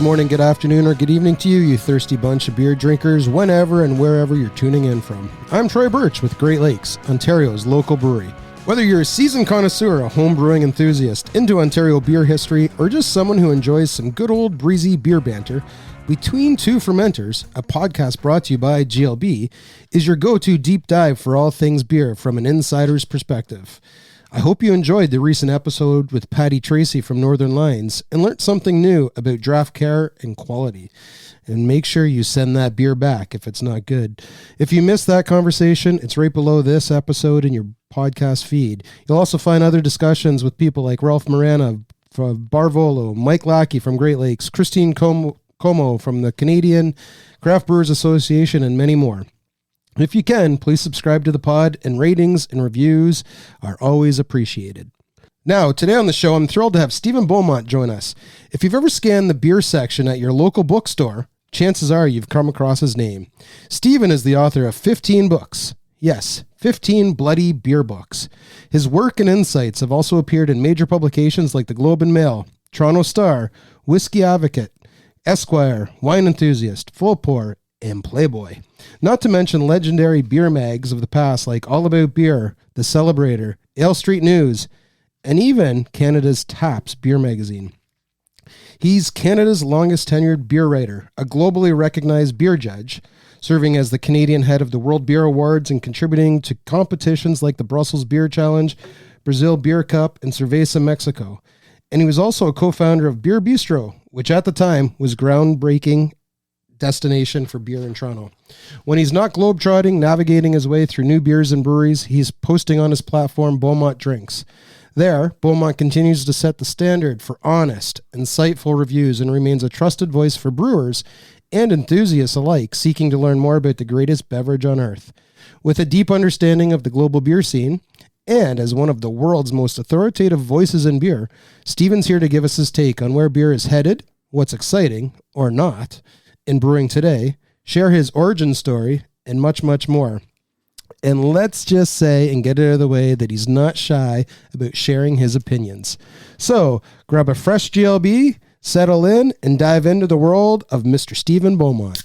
morning, good afternoon, or good evening to you, you thirsty bunch of beer drinkers, whenever and wherever you're tuning in from. I'm Troy Birch with Great Lakes, Ontario's local brewery. Whether you're a seasoned connoisseur, a home brewing enthusiast, into Ontario beer history, or just someone who enjoys some good old breezy beer banter, Between Two Fermenters, a podcast brought to you by GLB, is your go-to deep dive for all things beer from an insider's perspective. I hope you enjoyed the recent episode with Patty Tracy from Northern Lions and learned something new about draft care and quality. And make sure you send that beer back if it's not good. If you missed that conversation, it's right below this episode in your podcast feed. You'll also find other discussions with people like Ralph Morana from Barvolo, Mike Lackey from Great Lakes, Christine Como from the Canadian Craft Brewers Association, and many more. If you can, please subscribe to the pod, and ratings and reviews are always appreciated. Now, today on the show, I'm thrilled to have Stephen Beaumont join us. If you've ever scanned the beer section at your local bookstore, chances are you've come across his name. Stephen is the author of 15 books. Yes, 15 bloody beer books. His work and insights have also appeared in major publications like the Globe and Mail, Toronto Star, Whisky Advocate, Esquire, Wine Enthusiast, Full Pour, and Playboy. Not to mention legendary beer mags of the past like All About Beer, The Celebrator, Ale Street News, and even Canada's Taps beer magazine. He's Canada's longest-tenured beer writer, a globally recognized beer judge, serving as the Canadian head of the World Beer Awards and contributing to competitions like the Brussels Beer Challenge, Brazil Beer Cup, and Cerveza Mexico. And he was also a co-founder of Beerbistro, which at the time was groundbreaking destination for beer in Toronto. When he's not globetrotting, navigating his way through new beers and breweries, he's posting on his platform Beaumont Drinks. There, Beaumont continues to set the standard for honest, insightful reviews and remains a trusted voice for brewers and enthusiasts alike seeking to learn more about the greatest beverage on earth. With a deep understanding of the global beer scene, and as one of the world's most authoritative voices in beer, Stephen's here to give us his take on where beer is headed, what's exciting, or not, in brewing today, share his origin story, and much, much more. And let's just say and get it out of the way that he's not shy about sharing his opinions. So grab a fresh GLB, settle in, and dive into the world of Mr. Stephen Beaumont.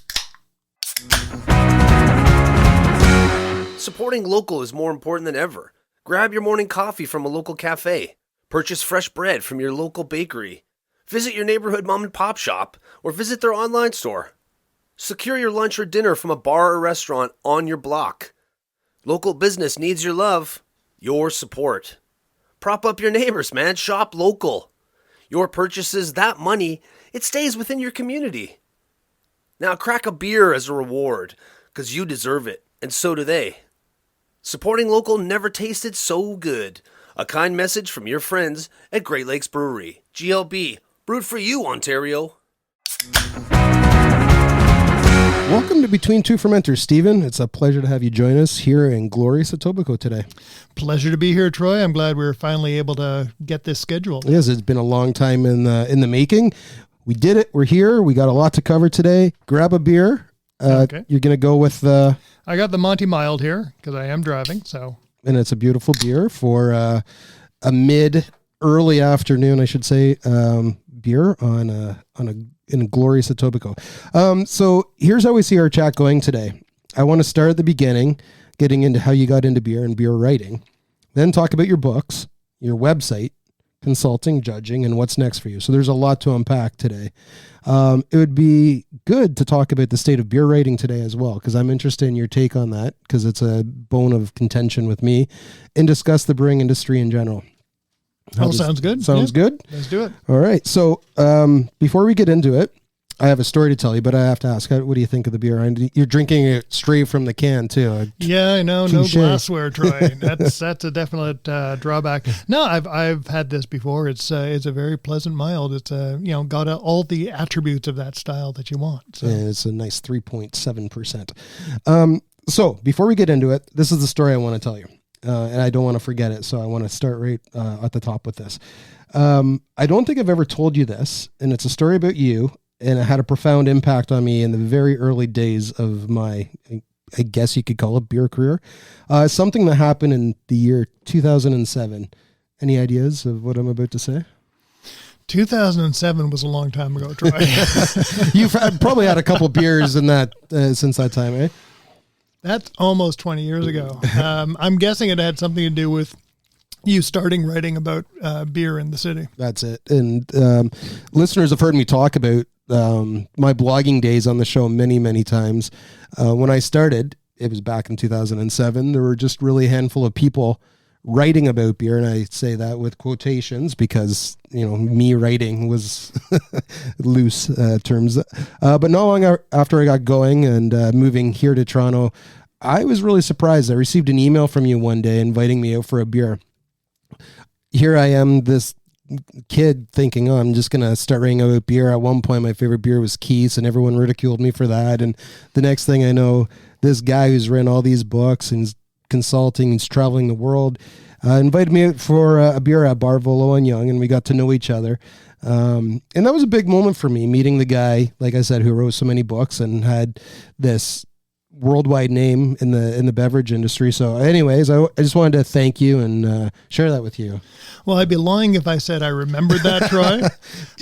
Supporting local is more important than ever. Grab your morning coffee from a local cafe. Purchase fresh bread from your local bakery. Visit your neighborhood mom and pop shop or visit their online store. Secure your lunch or dinner from a bar or restaurant on your block. Local business needs your love, your support. Prop up your neighbors, man. Shop local. Your purchases, that money, it stays within your community. Now crack a beer as a reward, because you deserve it, and so do they. Supporting local never tasted so good. A kind message from your friends at Great Lakes Brewery. GLB, brewed for you, Ontario. Welcome to Between Two Fermenters, Stephen. It's a pleasure to have you join us here in glorious Etobicoke today. Pleasure to be here, Troy. I'm glad we're finally able to get this scheduled. Yes, it's been a long time in the making. We did it. We're here. We got a lot to cover today. Grab a beer. Okay. You're going to go with... I got the Monty Mild here because I am driving, so... And it's a beautiful beer for a mid-early afternoon, I should say, beer in a glorious Etobicoke. So here's how we see our chat going today. I want to start at the beginning, getting into how you got into beer and beer writing. Then talk about your books, your website, consulting, judging, and what's next for you. So there's a lot to unpack today. It would be good to talk about the state of beer writing today as well, because I'm interested in your take on that, because it's a bone of contention with me, and discuss the brewing industry in general. Sounds good. Sounds good? Let's do it. All right. So before we get into it, I have a story to tell you, but I have to ask, what do you think of the beer? You're drinking it straight from the can, too. Yeah, I know. Touché. No glassware, Troy. That's a definite drawback. No, I've had this before. It's a very pleasant mild. It's got all the attributes of that style that you want. So. And it's a nice 3.7%. So before we get into it, this is the story I want to tell you. And I don't want to forget it, so I want to start right at the top with this. I don't think I've ever told you this, and it's a story about you, and it had a profound impact on me in the very early days of my, I guess you could call it, beer career. Something that happened in the year 2007. Any ideas of what I'm about to say? 2007 was a long time ago, Troy. You've probably had a couple beers in that since that time, eh? That's almost 20 years ago. I'm guessing it had something to do with you starting writing about beer in the city. That's it. And listeners have heard me talk about my blogging days on the show many, many times. When I started, it was back in 2007. There were just really a handful of people writing about beer, and I say that with quotations because, me writing was loose terms. But not long after I got going and moving here to Toronto, I was really surprised. I received an email from you one day inviting me out for a beer. Here I am, this kid thinking, I'm just going to start writing about beer. At one point, my favorite beer was Keith's, and everyone ridiculed me for that. And the next thing I know, this guy who's written all these books and consulting, he's traveling the world, invited me out for a beer at Bar Volo and Young, and we got to know each other. And that was a big moment for me, meeting the guy, like I said, who wrote so many books and had this worldwide name in the beverage industry. So anyways, I just wanted to thank you and share that with you. Well, I'd be lying if I said I remembered that, Troy.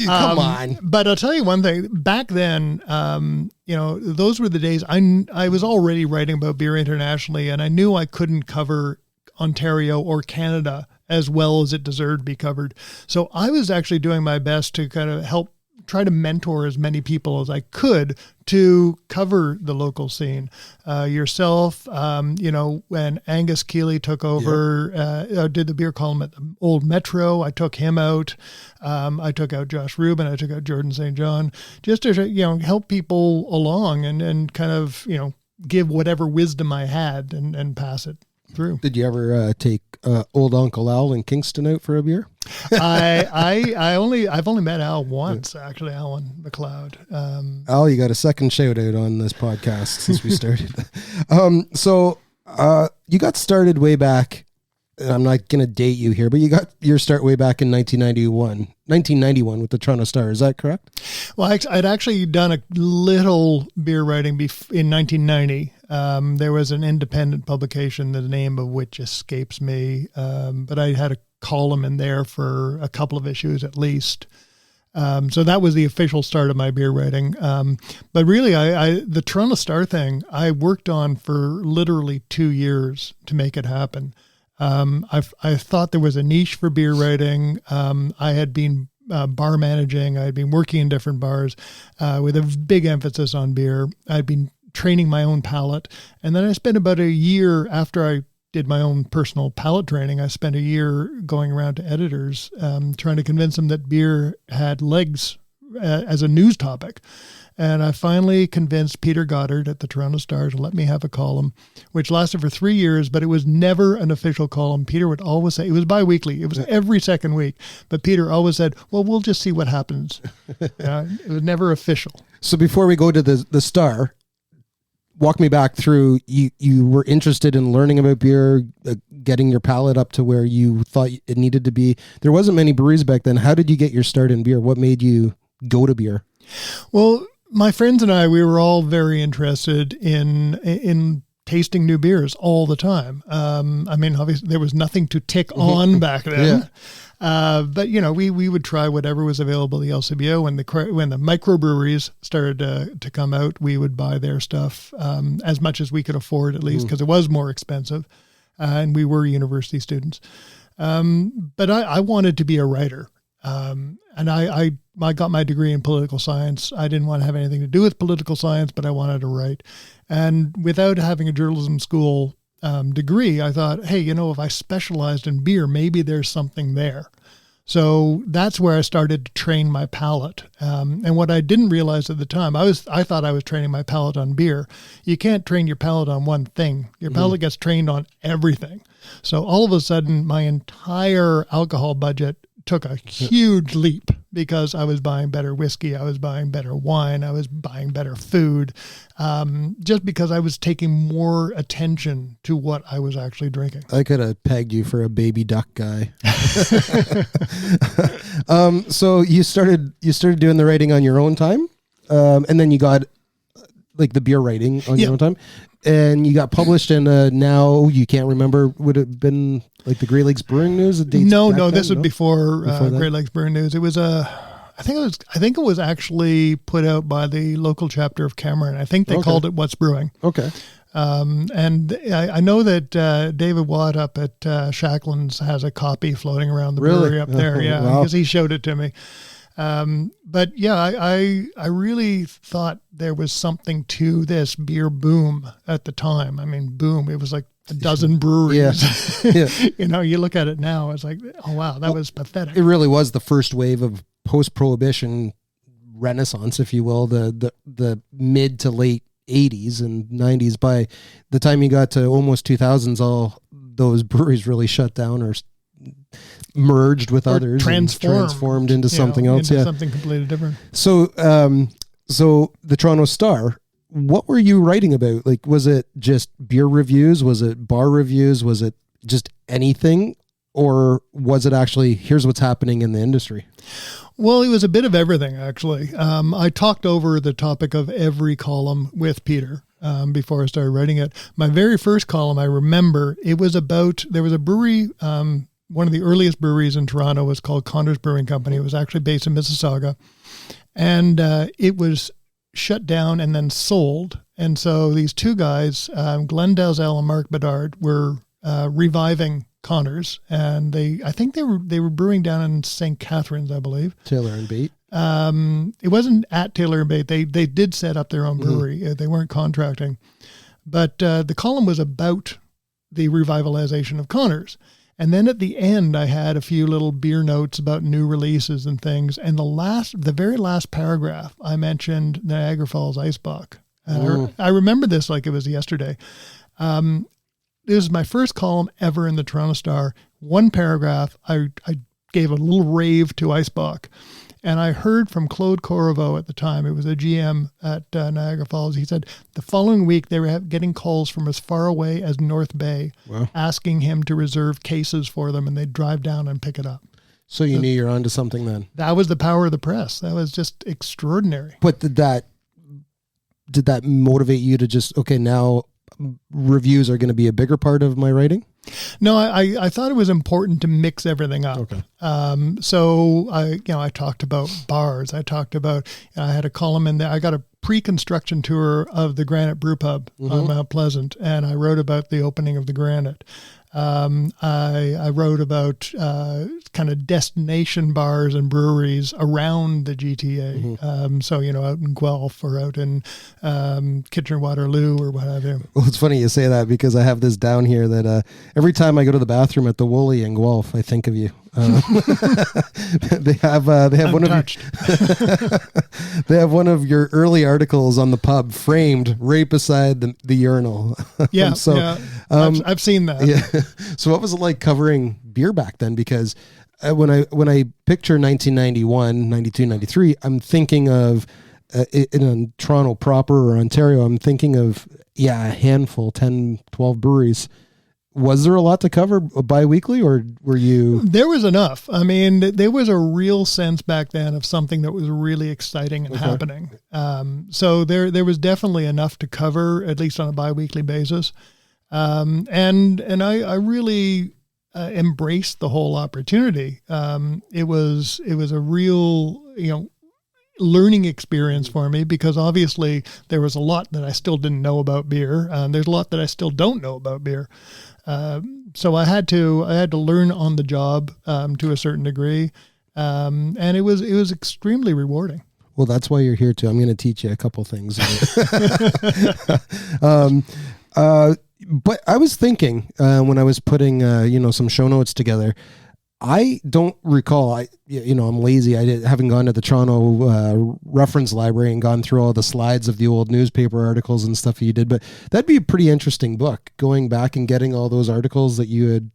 Come on. But I'll tell you one thing. Back then, those were the days I was already writing about beer internationally, and I knew I couldn't cover Ontario or Canada as well as it deserved to be covered. So I was actually doing my best to kind of help try to mentor as many people as I could to cover the local scene. Yourself, when Angus Keeley took over, did the beer column at the old Metro, I took him out. I took out Josh Rubin. I took out Jordan St. John, just to, help people along and kind of, give whatever wisdom I had and pass it through. Did you ever take old Uncle Al in Kingston out for a beer? I've only met Al once, actually, Alan McLeod. Al, you got a second shout out on this podcast since we started. So you got started way back, and I'm not going to date you here, but you got your start way back in 1991 with the Toronto Star. Is that correct? Well, I'd actually done a little beer writing in 1990. There was an independent publication, the name of which escapes me, but I had a column in there for a couple of issues at least. So that was the official start of my beer writing. But really, the Toronto Star thing, I worked on for literally 2 years to make it happen. I thought there was a niche for beer writing. I had been bar managing. I had been working in different bars with a big emphasis on beer. I'd been training my own palate. And then I spent about a year after I did my own personal palate training. I spent a year going around to editors, trying to convince them that beer had legs as a news topic. And I finally convinced Peter Goddard at the Toronto Star to let me have a column, which lasted for 3 years, but it was never an official column. Peter would always say, it was biweekly, it was every second week, but Peter always said, well, we'll just see what happens. It was never official. So before we go to the Star, walk me back through, you were interested in learning about beer, getting your palate up to where you thought it needed to be. There wasn't many breweries back then. How did you get your start in beer? What made you go to beer? Well, my friends and I, we were all very interested in tasting new beers all the time. Obviously there was nothing to tick on back then. Yeah. But we would try whatever was available at the LCBO. When the microbreweries started to come out, we would buy their stuff as much as we could afford, at least, because it was more expensive, and we were university students. But I wanted to be a writer, and I got my degree in political science. I didn't want to have anything to do with political science, but I wanted to write. And without having a journalism school degree, I thought, hey, if I specialized in beer, maybe there's something there. So that's where I started to train my palate. And what I didn't realize at the time, I thought I was training my palate on beer. You can't train your palate on one thing. Your palate gets trained on everything. So all of a sudden, my entire alcohol budget took a huge leap because I was buying better whiskey, I was buying better wine, I was buying better food, just because I was taking more attention to what I was actually drinking. I could have pegged you for a baby duck guy. So you started doing the writing on your own time, and then you got like the beer writing on your own time, and you got published in now you can't remember, would it have been like the Great Lakes Brewing News? No, this was before Great Lakes Brewing News. It was I think it was actually put out by the local chapter of Cameron. I think they called it What's Brewing. Okay. And I know that David Watt up at Shackland's has a copy floating around the brewery up there. Yeah, wow. Because he showed it to me. But yeah, I really thought there was something to this beer boom at the time. I mean, boom, it was like a dozen breweries. Yeah. You know, you look at it now, it's like, oh wow, that was pathetic. It really was the first wave of post-prohibition renaissance, if you will, the mid to late 80s and 90s. By the time you got to almost 2000s, all those breweries really shut down or merged with others, transformed into something else. Into something completely different. So, so the Toronto Star, what were you writing about? Like, was it just beer reviews? Was it bar reviews? Was it just anything? Or was it actually, here's what's happening in the industry? Well, it was a bit of everything, actually. I talked over the topic of every column with Peter before I started writing it. My very first column, I remember, it was about, there was a brewery, one of the earliest breweries in Toronto was called Connor's Brewing Company. It was actually based in Mississauga. And it was shut down and then sold. And so these two guys, Glenn Dalzell and Mark Bedard, were reviving Connors, and I think they were brewing down in St. Catharines, I believe. Taylor and Bate. It wasn't at Taylor and Bate. They did set up their own brewery. They weren't contracting, but the column was about the revitalization of Connors. And then at the end, I had a few little beer notes about new releases and things. And the very last paragraph, I mentioned Niagara Falls Icebox. I remember this like it was yesterday. This is my first column ever in the Toronto Star. One paragraph, I gave a little rave to Icebox. And I heard from Claude Corriveau at the time, it was a GM at Niagara Falls. He said the following week they were getting calls from as far away as North Bay, asking him to reserve cases for them, and they'd drive down and pick it up. So you knew you're onto something then. That was the power of the press. That was just extraordinary. But did that motivate you to just, okay, now reviews are going to be a bigger part of my writing? No, I thought it was important to mix everything up. Okay. So I talked about bars. I talked about, I had a column in there. I got a pre-construction tour of the Granite Brew Pub on Mount Pleasant, and I wrote about the opening of the Granite. I wrote about kind of destination bars and breweries around the GTA. So, out in Guelph or out in Kitchener-Waterloo or what have you. Well, it's funny you say that because I have this down here that every time I go to the bathroom at the Woolly in Guelph, I think of you. They have one of your early articles on the pub framed right beside the urinal. Yeah, I've seen that. Yeah. So what was it like covering beer back then? Because when I picture 1991, 92, 93, I'm thinking of in Toronto proper or Ontario, I'm thinking of a handful, 10, 12 breweries. Was there a lot to cover bi-weekly, or were you? There was enough. I mean, there was a real sense back then of something that was really exciting and happening. So there was definitely enough to cover, at least on a bi-weekly basis. And I really embraced the whole opportunity. It was a real, learning experience for me, because obviously there was a lot that I still didn't know about beer. There's a lot that I still don't know about beer. So I had to learn on the job to a certain degree, and it was extremely rewarding. Well, that's why you're here too. I'm going to teach you a couple things. But I was thinking when I was putting some show notes together, I don't recall. I'm lazy. Haven't gone to the Toronto reference library and gone through all the slides of the old newspaper articles and stuff you did. But that'd be a pretty interesting book, going back and getting all those articles that you had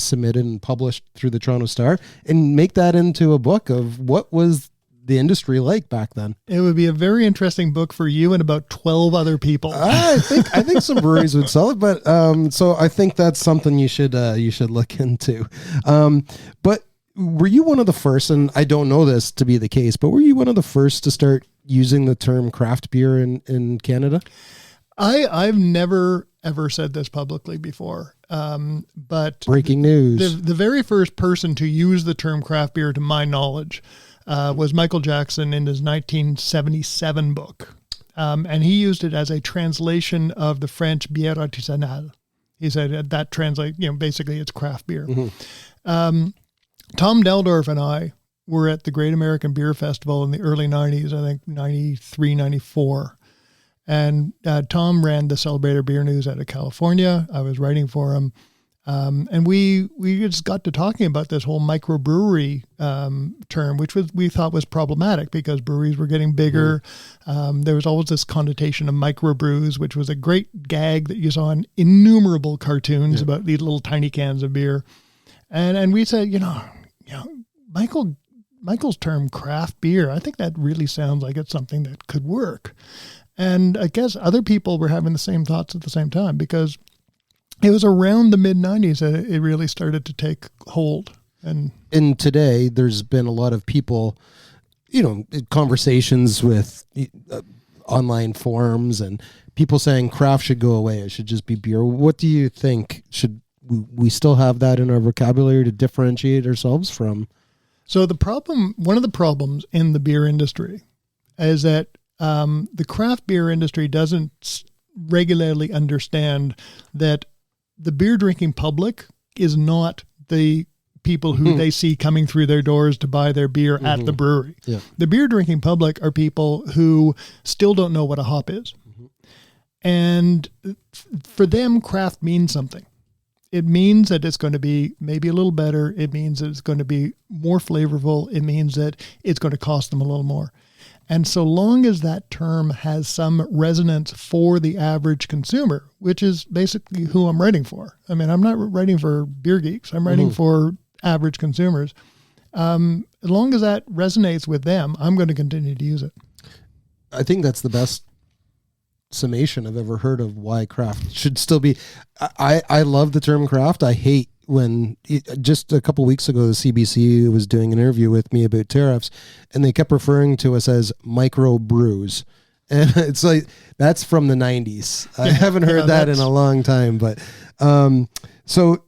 submitted and published through the Toronto Star, and make that into a book of what was the industry like back then. It would be a very interesting book for you and about 12 other people. I think some breweries would sell it, but so I think that's something you should look into. But were you one of the first, and I don't know this to be the case, but were you one of the first to start using the term craft beer in Canada? I've never ever said this publicly before, but breaking news. The very first person to use the term craft beer, to my knowledge, was Michael Jackson in his 1977 book. And he used it as a translation of the French bière artisanale. He said that translates, basically it's craft beer. Mm-hmm. Tom Deldorf and I were at the Great American Beer Festival in the early 90s, I think 93, 94. And Tom ran the Celebrator Beer News out of California. I was writing for him. And we just got to talking about this whole microbrewery term, which we thought was problematic because breweries were getting bigger. There was always this connotation of microbrews, which was a great gag that you saw in innumerable cartoons about these little tiny cans of beer. And we said, Michael's term craft beer, I think that really sounds like it's something that could work. And I guess other people were having the same thoughts at the same time because it was around the mid-90s that it really started to take hold. And today, there's been a lot of people, conversations with online forums and people saying craft should go away. It should just be beer. What do you think? Should we still have that in our vocabulary to differentiate ourselves from? So one of the problems in the beer industry is that the craft beer industry doesn't regularly understand that the beer drinking public is not the people who they see coming through their doors to buy their beer at the brewery. Yeah. The beer drinking public are people who still don't know what a hop is. And for them, craft means something. It means that it's going to be maybe a little better. It means that it's going to be more flavorful. It means that it's going to cost them a little more. And so long as that term has some resonance for the average consumer, which is basically who I'm writing for. I mean, I'm not writing for beer geeks. I'm writing for average consumers. As long as that resonates with them, I'm going to continue to use it. I think that's the best summation I've ever heard of why craft should still be. I love the term craft. I hate when just a couple weeks ago, the CBC was doing an interview with me about tariffs and they kept referring to us as micro brews. And it's like, that's from the 90s. I haven't heard that in a long time, but, so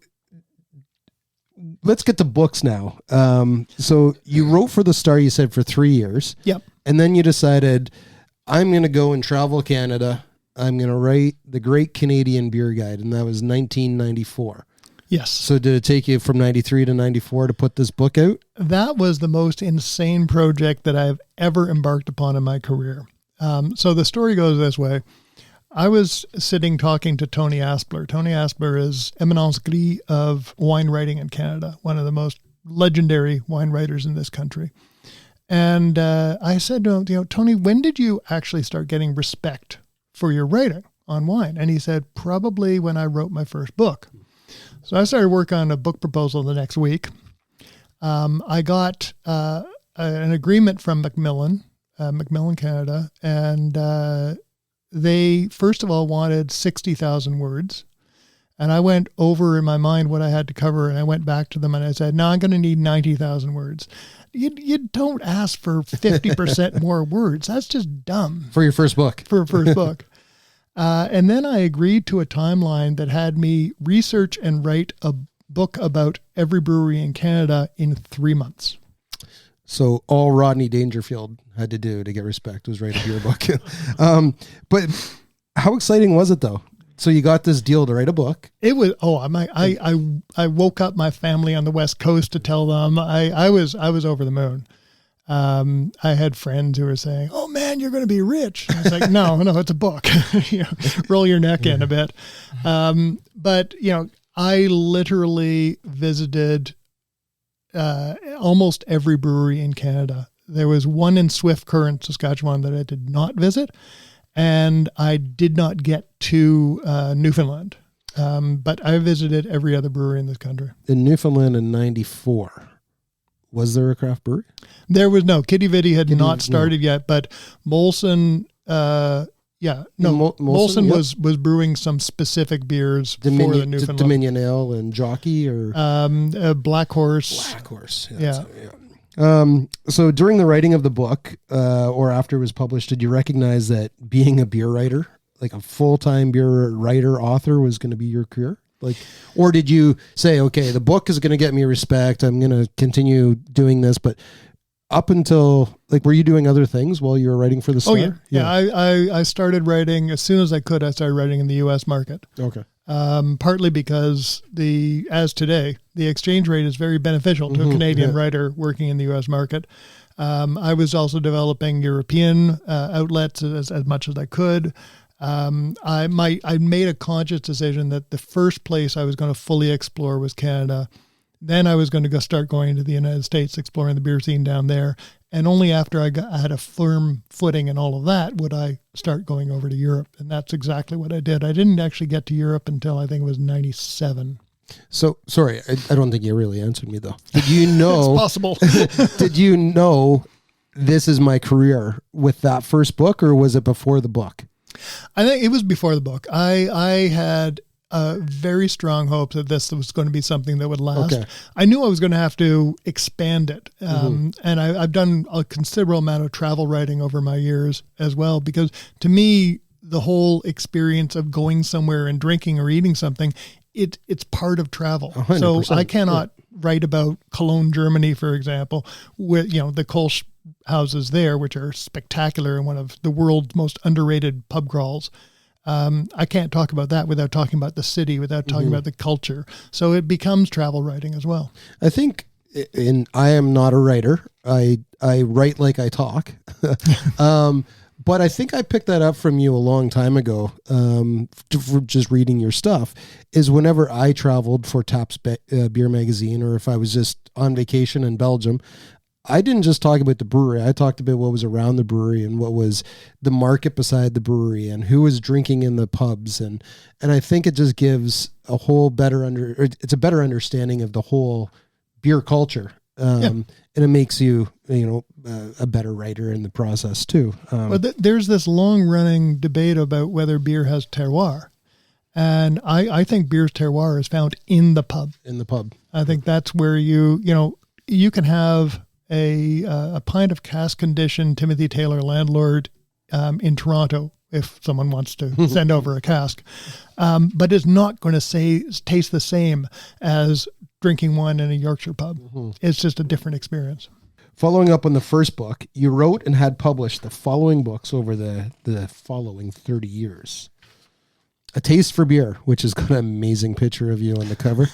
let's get to books now. So you wrote for the Star, you said, for 3 years. Yep. And then you decided, I'm going to go and travel Canada. I'm going to write the Great Canadian Beer Guide. And that was 1994. Yes. So did it take you from 93 to 94 to put this book out? That was the most insane project that I've ever embarked upon in my career. So the story goes this way. I was sitting talking to Tony Aspler. Tony Aspler is eminence grise of wine writing in Canada, one of the most legendary wine writers in this country. And I said to him, Tony, when did you actually start getting respect for your writing on wine? And he said, probably when I wrote my first book. So I started working on a book proposal the next week. I got an agreement from Macmillan Canada, and they, first of all, wanted 60,000 words. And I went over in my mind what I had to cover, and I went back to them and I said, no, I'm going to need 90,000 words. You don't ask for 50% more words. That's just dumb. For your first book. For a first book. And then I agreed to a timeline that had me research and write a book about every brewery in Canada in 3 months. So all Rodney Dangerfield had to do to get respect was write a beer book. But how exciting was it though? So you got this deal to write a book. It was, I woke up my family on the West Coast to tell them I was over the moon. I had friends who were saying, oh man, you're going to be rich. I was like, no, it's a book. Roll your neck in a bit. But I literally visited almost every brewery in Canada. There was one in Swift Current, Saskatchewan that I did not visit. And I did not get to Newfoundland. But I visited every other brewery in this country. In Newfoundland in 94. Was there a craft brewery? There was no. Kitty Vitty had not started yet, but Molson Yeah, no, Molson was brewing some specific beers for the Newfoundland. Dominion Ale and Jockey, or Black Horse. Black Horse. Yeah. So during the writing of the book, or after it was published, did you recognize that being a beer writer, like a full-time beer writer, author, was going to be your career? Like, or did you say, okay, the book is going to get me respect, I'm going to continue doing this, but up until, like, were you doing other things while you were writing for the Star? Oh, yeah. I started writing as soon as I could. I started writing in the U.S. market. Okay. Partly because as today, the exchange rate is very beneficial to a Canadian writer working in the U.S. market. I was also developing European outlets as much as I could. I made a conscious decision that the first place I was going to fully explore was Canada. Then I was going to start going to the United States, exploring the beer scene down there. And only after I had a firm footing and all of that would I start going over to Europe. And that's exactly what I did. I didn't actually get to Europe until I think it was 97. So, sorry, I don't think you really answered me, though. Did you know? It's possible. Did you know this is my career with that first book, or was it before the book? I think it was before the book. I had very strong hope that this was going to be something that would last. Okay. I knew I was going to have to expand it. And I've done a considerable amount of travel writing over my years as well, because to me, the whole experience of going somewhere and drinking or eating something, it's part of travel. 100%. So I cannot write about Cologne, Germany, for example, with, the Kolsch houses there, which are spectacular and one of the world's most underrated pub crawls. I can't talk about that without talking about the city, without talking about the culture. So it becomes travel writing as well. I think, I am not a writer. I write like I talk. But I think I picked that up from you a long time ago, for just reading your stuff, is whenever I traveled for Taps Beer Magazine, or if I was just on vacation in Belgium, I didn't just talk about the brewery. I talked about what was around the brewery and what was the market beside the brewery and who was drinking in the pubs. And I think it just gives a whole it's a better understanding of the whole beer culture. And it makes you, a better writer in the process too. There's this long running debate about whether beer has terroir. And I think beer's terroir is found in the pub. In the pub. I think that's where you can have a pint of cask conditioned Timothy Taylor Landlord in Toronto if someone wants to send over a cask, but it's not going to taste the same as drinking one in a Yorkshire pub. It's just a different experience. Following up on the first book, you wrote and had published the following books over the following 30 years. A Taste for Beer, which has got an amazing picture of you on the cover.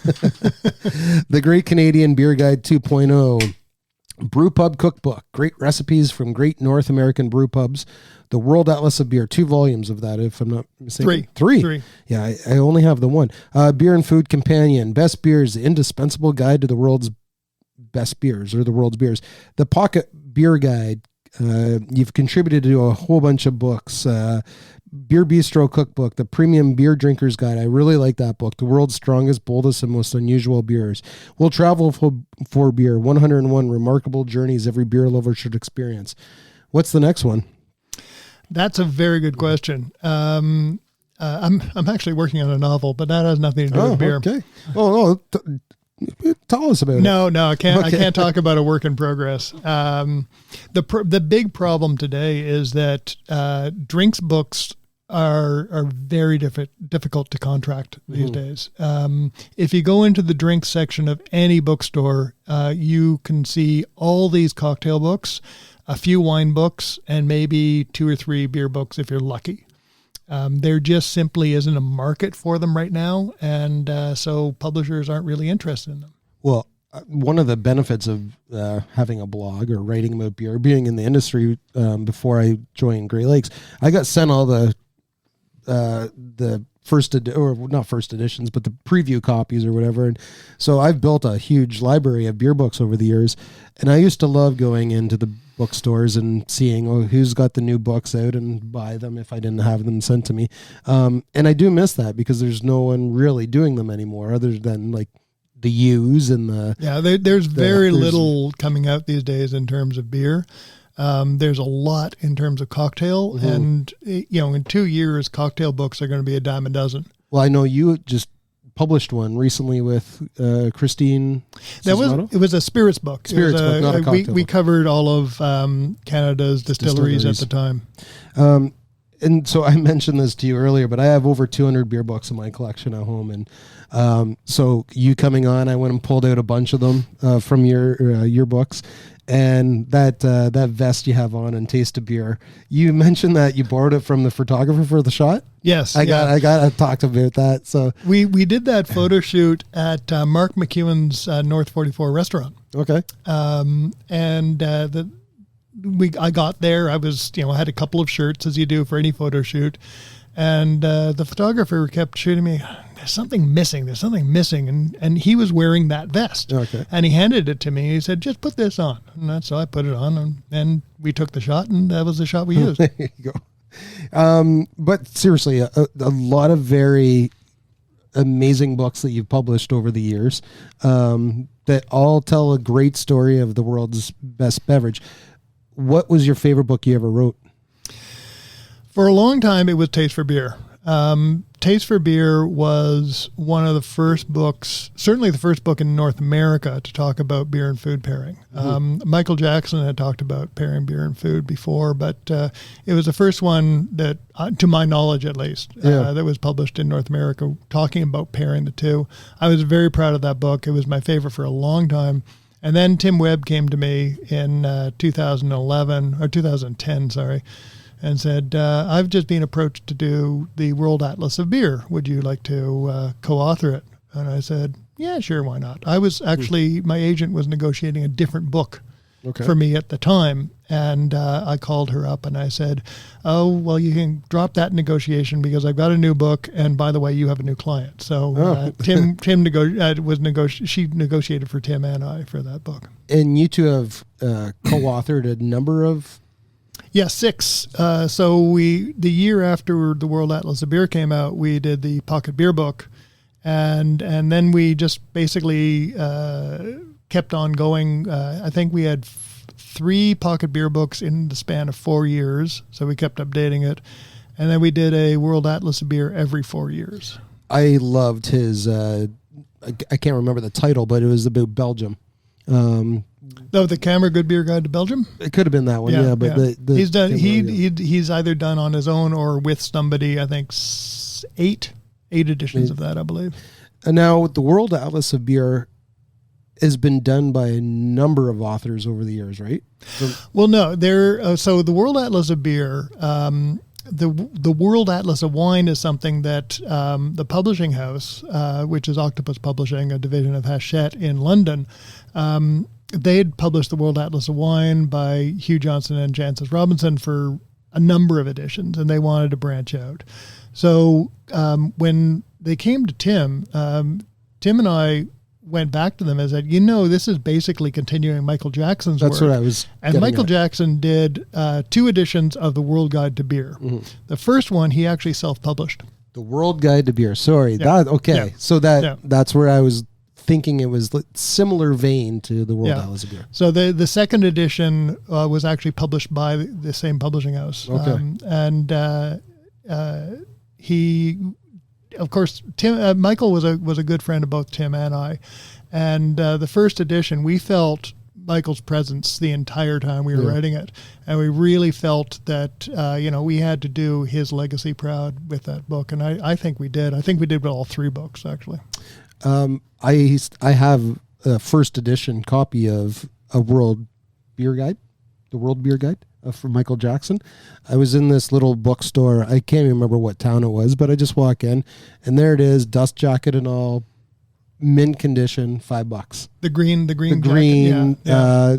The Great Canadian Beer Guide 2.0. Brew Pub Cookbook, great recipes from great North American brew pubs. The World Atlas of Beer, 2 volumes of that, if I'm not mistaken. Three. Yeah, I only have the one. Beer and Food Companion, Best Beers, the indispensable guide to the world's best beers, or the world's beers. The Pocket Beer Guide, you've contributed to a whole bunch of books. Beerbistro Cookbook, the Premium Beer Drinker's Guide. I really like that book. The World's Strongest, Boldest, and Most Unusual Beers. We'll Travel for Beer, 101 Remarkable Journeys Every Beer Lover Should Experience. What's the next one? That's a very good question. I'm actually working on a novel, but that has nothing to do with beer. Okay. Well, tell us about it. No, I can't. Okay. I can't talk about a work in progress. The big problem today is that drinks books are very difficult to contract these days. If you go into the drinks section of any bookstore, you can see all these cocktail books, a few wine books, and maybe 2 or 3 beer books if you're lucky. There just simply isn't a market for them right now, and so publishers aren't really interested in them. Well, one of the benefits of having a blog or writing about beer, being in the industry before I joined Great Lakes, I got sent all the not first editions, but the preview copies or whatever. And so I've built a huge library of beer books over the years. And I used to love going into the bookstores and seeing, who's got the new books out, and buy them if I didn't have them sent to me. And I do miss that because there's no one really doing them anymore other than like the U's and the... Yeah, there's very little coming out these days in terms of beer. There's a lot in terms of cocktail, Mm-hmm. and in 2 years, cocktail books are going to be a dime a dozen. Well, I know you just published one recently with Christine. It was a spirits book. Spirits book, not a cocktail we book. covered all of Canada's distilleries at the time. And so I mentioned this to you earlier, but I have over 200 beer books in my collection at home. And so you coming on, I went and pulled out a bunch of them from your books. And that vest you have on and Taste of Beer, you mentioned that you borrowed it from the photographer for the shot. Yes, I got to talk about that. So we did that photo shoot at Mark McEwen's North 44 restaurant. Okay. I got there. I was, I had a couple of shirts as you do for any photo shoot. And the photographer kept shooting me, there's something missing. And he was wearing that vest. Okay. And he handed it to me. He said, just put this on. And so I put it on and we took the shot, and that was the shot we used. There you go. But seriously, a lot of very amazing books that you've published over the years that all tell a great story of the world's best beverage. What was your favorite book you ever wrote? For a long time, it was Taste for Beer. Taste for Beer was one of the first books, certainly the first book in North America to talk about beer and food pairing. Michael Jackson had talked about pairing beer and food before, but it was the first one that, to my knowledge at least, that was published in North America talking about pairing the two. I was very proud of that book. It was my favorite for a long time. And then Tim Webb came to me in 2010, and said, I've just been approached to do the World Atlas of Beer. Would you like to co-author it? And I said, yeah, sure, why not? I was actually, my agent was negotiating a different book for me at the time. And I called her up and I said, oh, well, you can drop that negotiation because I've got a new book. And by the way, you have a new client. So Tim she negotiated for Tim and I for that book. And you two have co-authored a number of... Yeah, 6. So the year after the World Atlas of Beer came out, we did the Pocket Beer book, and then we just basically kept on going. I think we had 3 Pocket Beer books in the span of 4 years, so we kept updating it, and then we did a World Atlas of Beer every 4 years. I loved his. I can't remember the title, but it was about Belgium. The Camera Good Beer Guide to Belgium. It could have been that one, but he's done. He's either done on his own or with somebody. I think 8 editions of that, I believe. And now the World Atlas of Beer has been done by a number of authors over the years, right? Well, no, so the World Atlas of Beer. The World Atlas of Wine is something that the publishing house, which is Octopus Publishing, a division of Hachette in London, they had published the World Atlas of Wine by Hugh Johnson and Jancis Robinson for a number of editions, and they wanted to branch out. So when they came to Tim, Tim and I went back to them and said, this is basically continuing Michael Jackson's work. That's what I was And Michael Jackson did 2 editions of the World Guide to Beer. Mm-hmm. The first one he actually self-published. The World Guide to Beer. Sorry. Yeah. So that's where I was thinking it was similar vein to the World Atlas of Beer. So the second edition was actually published by the same publishing house. Okay. He, of course, Michael was a good friend of both Tim and I. And the first edition, we felt Michael's presence the entire time we were writing it. And we really felt that, we had to do his legacy proud with that book. And I think we did. I think we did with all 3 books, actually. I have a first edition copy of a World Beer Guide, the World Beer Guide from Michael Jackson. I was in this little bookstore. I can't even remember what town it was, but I just walk in and there it is, dust jacket and all, mint condition, $5. The green jacket,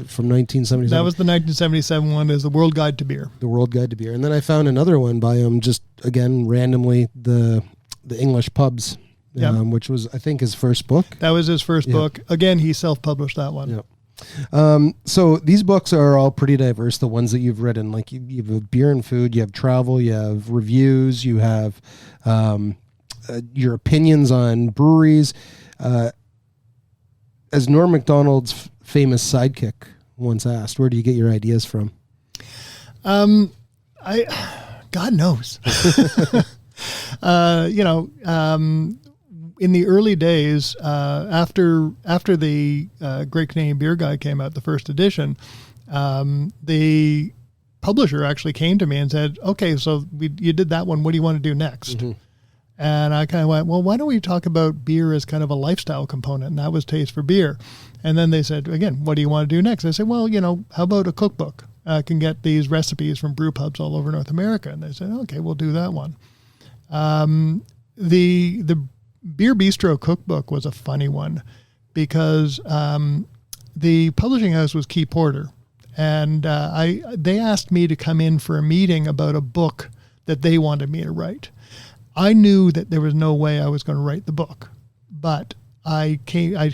from 1977. That was the 1977 one. Is the World Guide to Beer. The World Guide to Beer, and then I found another one by him, just again randomly, the English Pubs. Which was, I think, his first book. That was his first book. Again, he self-published that one. Yep. So these books are all pretty diverse, the ones that you've written. Like you have beer and food, you have travel, you have reviews, you have your opinions on breweries. As Norm Macdonald's famous sidekick once asked, where do you get your ideas from? God knows. In the early days, after the Great Canadian Beer Guide came out, the first edition, the publisher actually came to me and said, okay, so you did that one. What do you want to do next? Mm-hmm. And I kind of went, well, why don't we talk about beer as kind of a lifestyle component? And that was Taste for Beer. And then they said, again, what do you want to do next? I said, well, how about a cookbook? I can get these recipes from brew pubs all over North America. And they said, okay, we'll do that one. The Beerbistro cookbook was a funny one because the publishing house was Key Porter. And they asked me to come in for a meeting about a book that they wanted me to write. I knew that there was no way I was going to write the book, but I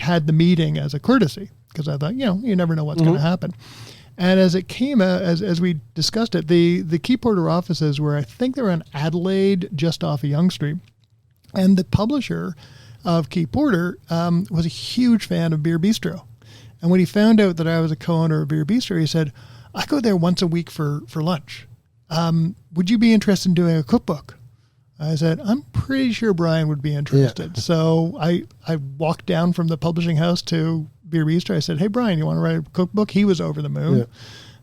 had the meeting as a courtesy because I thought, you never know what's going to happen. And as it came out, as we discussed it, the Key Porter offices were, I think they were in Adelaide, just off of Yonge Street. And the publisher of Key Porter was a huge fan of Beerbistro. And when he found out that I was a co-owner of Beerbistro, he said, I go there once a week for lunch. Would you be interested in doing a cookbook? I said, I'm pretty sure Brian would be interested. Yeah. So I walked down from the publishing house to Beerbistro. I said, hey, Brian, you want to write a cookbook? He was over the moon. Yeah.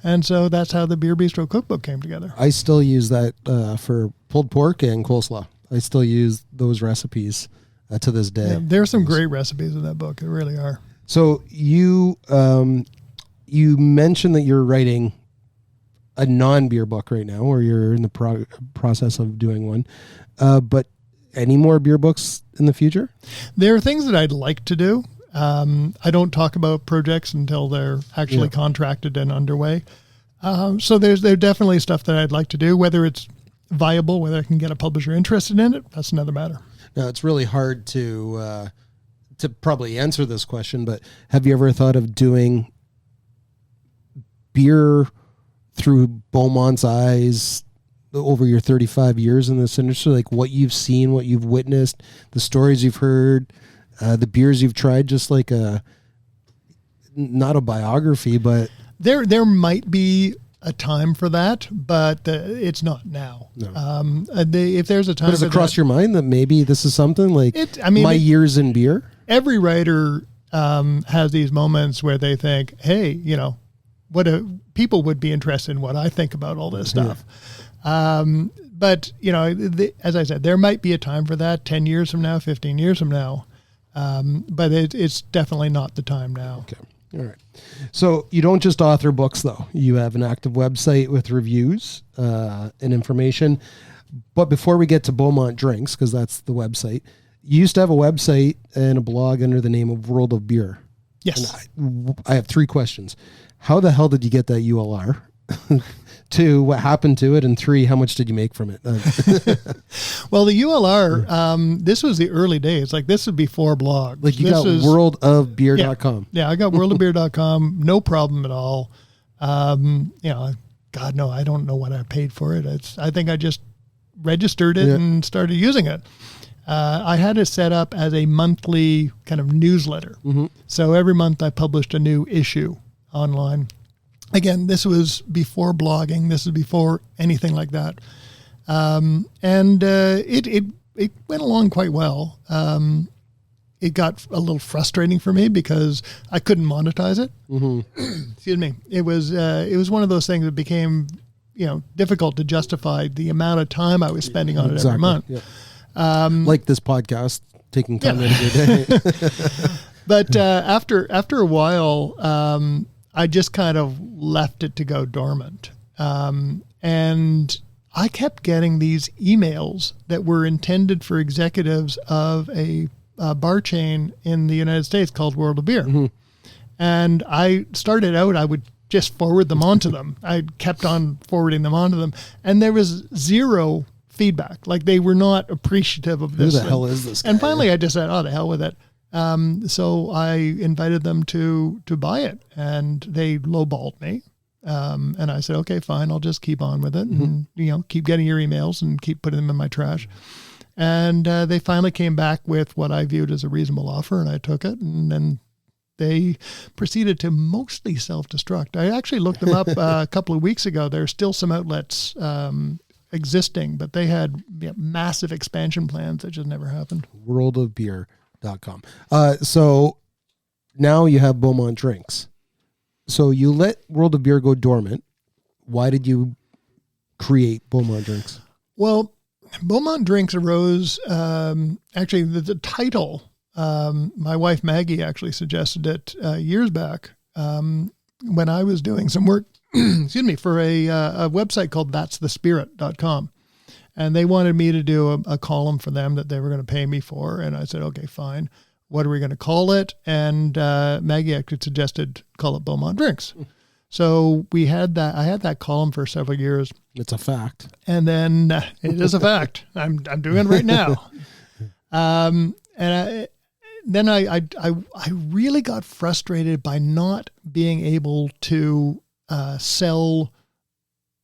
And so that's how the Beerbistro cookbook came together. I still use that for pulled pork and coleslaw. I still use those recipes to this day. Yeah, there are some great recipes in that book. There really are. So you mentioned that you're writing a non-beer book right now, or you're in the process of doing one. But any more beer books in the future? There are things that I'd like to do. I don't talk about projects until they're actually contracted and underway. So there's definitely stuff that I'd like to do. Whether it's viable, whether I can get a publisher interested in it, that's another matter. Now, it's really hard to probably answer this question, but have you ever thought of doing beer through Beaumont's eyes over your 35 years in this industry? Like what you've seen, what you've witnessed, the stories you've heard, the beers you've tried, just like not a biography, but there might be a time for that, but it's not now. No. If there's a time, but does it cross your mind that maybe this is something like my years in beer? Every writer has these moments where they think, hey, people would be interested in what I think about all this stuff. But, as I said, there might be a time for that 10 years from now, 15 years from now. But it's definitely not the time now. Okay. All right. So you don't just author books, though. You have an active website with reviews and information. But before we get to Beaumont Drinks, because that's the website, you used to have a website and a blog under the name of World of Beer. Yes. And I have 3 questions. How the hell did you get that ULR? 2, what happened to it? And 3, how much did you make from it? Well, the ULR, this was the early days. Like this was before blog. Like you got worldofbeer.com. Yeah, I got worldofbeer.com. No problem at all. God, no, I don't know what I paid for it. I think I just registered it and started using it. I had it set up as a monthly kind of newsletter. Mm-hmm. So every month I published a new issue online. Again, this was before blogging. This is before anything like that. It went along quite well. It got a little frustrating for me because I couldn't monetize it. Mm-hmm. Excuse me. It was one of those things that became, difficult to justify the amount of time I was spending on it every month. Yeah. Like this podcast, taking time out of your day. But after a while, I just kind of left it to go dormant. And I kept getting these emails that were intended for executives of a bar chain in the United States called World of Beer. Mm-hmm. And I started out, I would just forward them on to them. I kept on forwarding them on to them. And there was zero feedback. Like they were not appreciative of this. Who the hell is this guy? And finally I just said, oh, the hell with it. So I invited them to buy it and they lowballed me. And I said, okay, fine. I'll just keep on with it and, keep getting your emails and keep putting them in my trash. And, they finally came back with what I viewed as a reasonable offer and I took it and then they proceeded to mostly self-destruct. I actually looked them up a couple of weeks ago. There's still some outlets existing, but they had massive expansion plans that just never happened. Worldofbeer.com. So now you have Beaumont Drinks. So you let World of Beer go dormant. Why did you create Beaumont Drinks? Well, Beaumont Drinks arose, actually the title, my wife Maggie actually suggested it years back when I was doing some work, excuse me, for a website called that'sthespirit.com. And they wanted me to do a column for them that they were going to pay me for. And I said, okay, fine. What are we going to call it? And Maggie actually suggested call it Beaumont Drinks. So I had that column for several years. It's a fact. And then it is a fact. I'm doing it right now. And then I really got frustrated by not being able to sell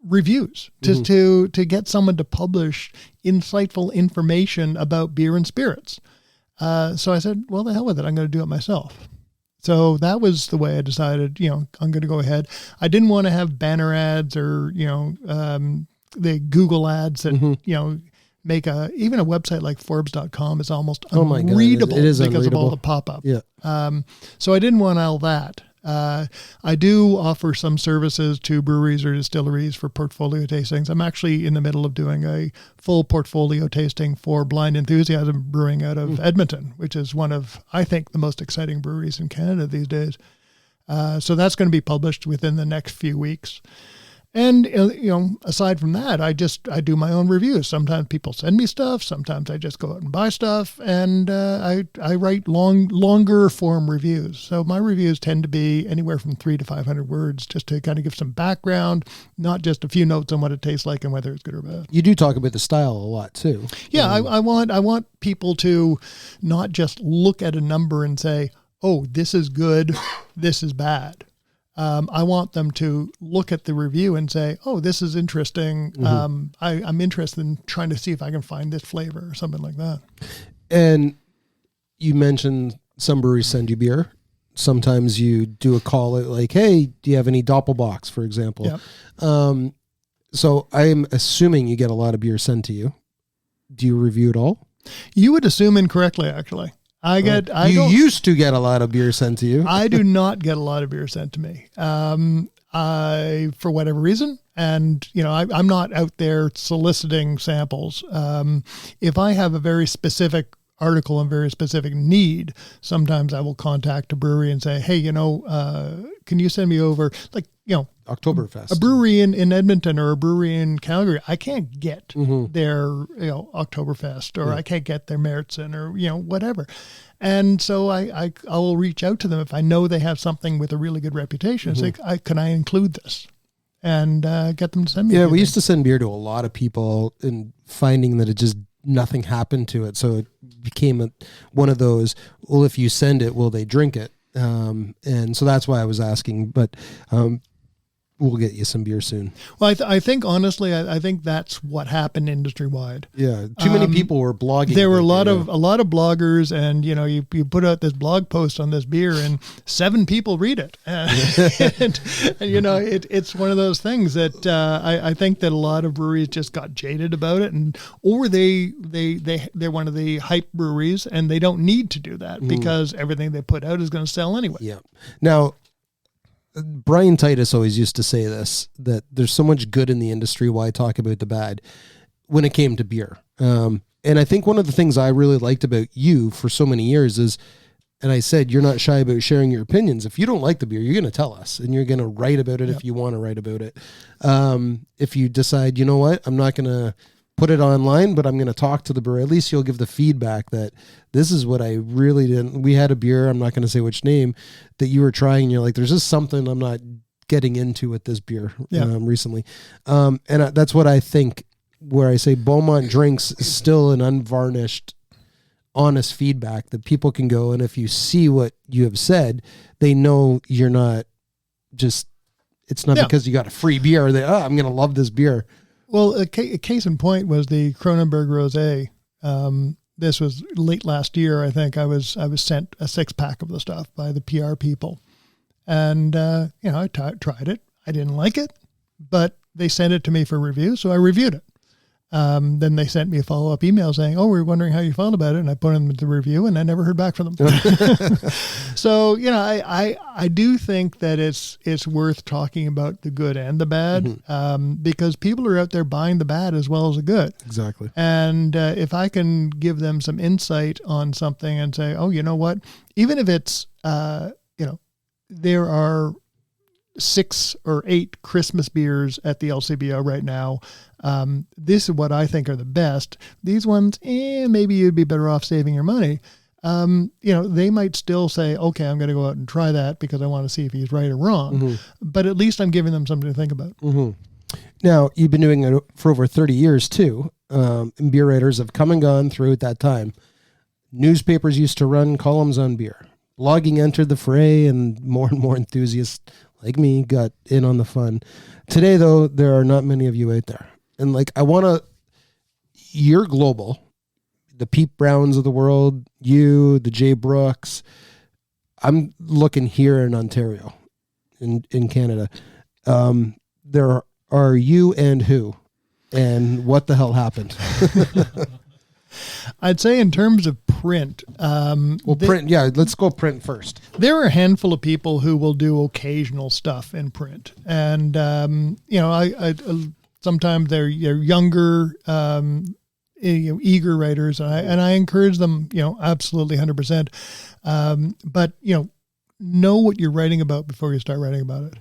reviews, to get someone to publish insightful information about beer and spirits. So I said, well, the hell with it. I'm going to do it myself. So that was the way I decided, I'm going to go ahead. I didn't want to have banner ads or, the Google ads that, make even a website like Forbes.com is almost unreadable it is because unreadable. of all the pop-up. Yeah. So I didn't want all that. I do offer some services to breweries or distilleries for portfolio tastings. I'm actually in the middle of doing a full portfolio tasting for Blind Enthusiasm Brewing out of Edmonton, which is one of, I think, the most exciting breweries in Canada these days. So that's going to be published within the next few weeks. And, aside from that, I do my own reviews. Sometimes people send me stuff. Sometimes I just go out and buy stuff. And I write longer form reviews. So my reviews tend to be anywhere from 300 to 500 words just to kind of give some background, not just a few notes on what it tastes like and whether it's good or bad. You do talk about the style a lot too. Yeah, I want people to not just look at a number and say, oh, this is good, this is bad. I want them to look at the review and say, oh, this is interesting. I'm interested in trying to see if I can find this flavor or something like that. And you mentioned some breweries send you beer. Sometimes you do a call like, hey, do you have any Doppelbocks, for example? Yep. So I'm assuming you get a lot of beer sent to you. Do you review it all? You would assume incorrectly, actually. You used to get a lot of beer sent to you. I do not get a lot of beer sent to me. For whatever reason. And, I'm not out there soliciting samples. If I have a very specific article and very specific need, sometimes I will contact a brewery and say, hey, can you send me over, Oktoberfest, a brewery in Edmonton or a brewery in Calgary. I can't get their, Oktoberfest, or I can't get their Märzen, or, whatever. And so I will reach out to them if I know they have something with a really good reputation. It's like, can I include this? And get them to send me. Yeah, we used to send beer to a lot of people and finding that it just, nothing happened to it. So it became one of those, well, if you send it, will they drink it? And so that's why I was asking, but we'll get you some beer soon. Well, I think honestly, I think that's what happened industry wide. Yeah, too many people were blogging. There were a lot of bloggers, and you put out this blog post on this beer, and 7 people read it, and it's one of those things that I think that a lot of breweries just got jaded about it, or they're one of the hype breweries, and they don't need to do that because everything they put out is going to sell anyway. Yeah. Now, Brian Titus always used to say this, that there's so much good in the industry, why talk about the bad, when it came to beer. And I think one of the things I really liked about you for so many years is, and I said, you're not shy about sharing your opinions. If you don't like the beer, you're going to tell us, and you're going to write about it if you want to write about it. If you decide, you know what, I'm not going to put it online, but I'm going to talk to the brewery, at least you'll give the feedback that this is what I really didn't. We had a beer, I'm not going to say which name, that you were trying, and you're like, there's just something I'm not getting into with this beer recently. And that's what I think, where I say Beaumont Drinks is still an unvarnished, honest feedback that people can go, and if you see what you have said, they know you're not just, it's not because you got a free beer, I'm going to love this beer. Well, a case in point was the Kronenberg Rosé this was late last year, I think. I was sent a 6-pack of the stuff by the PR people, and I tried it. I didn't like it, but they sent it to me for review, so I reviewed it. Then they sent me a follow-up email saying, "Oh, we were wondering how you felt about it," and I put in the review, and I never heard back from them. So, I do think that it's worth talking about the good and the bad, because people are out there buying the bad as well as the good. Exactly. And if I can give them some insight on something and say, "Oh, you know what? Even if it's, there are 6 or 8 Christmas beers at the LCBO right now. This is what I think are the best. These ones, maybe you'd be better off saving your money." They might still say, "Okay, I'm going to go out and try that because I want to see if he's right or wrong." But at least I'm giving them something to think about. Now, you've been doing it for over 30 years too. And beer writers have come and gone throughout that time. Newspapers used to run columns on beer. Blogging entered the fray, and more enthusiasts like me got in on the fun. Today, though, there are not many of you out there. And you're global. The Pete Browns of the world, you, the Jay Brooks. I'm looking here in Ontario, in Canada. There are you and who? And what the hell happened? I'd say in terms of print. Print. Yeah, let's go print first. There are a handful of people who will do occasional stuff in print. And, I sometimes they're younger, eager writers, and I encourage them, absolutely 100%. But, know what you're writing about before you start writing about it.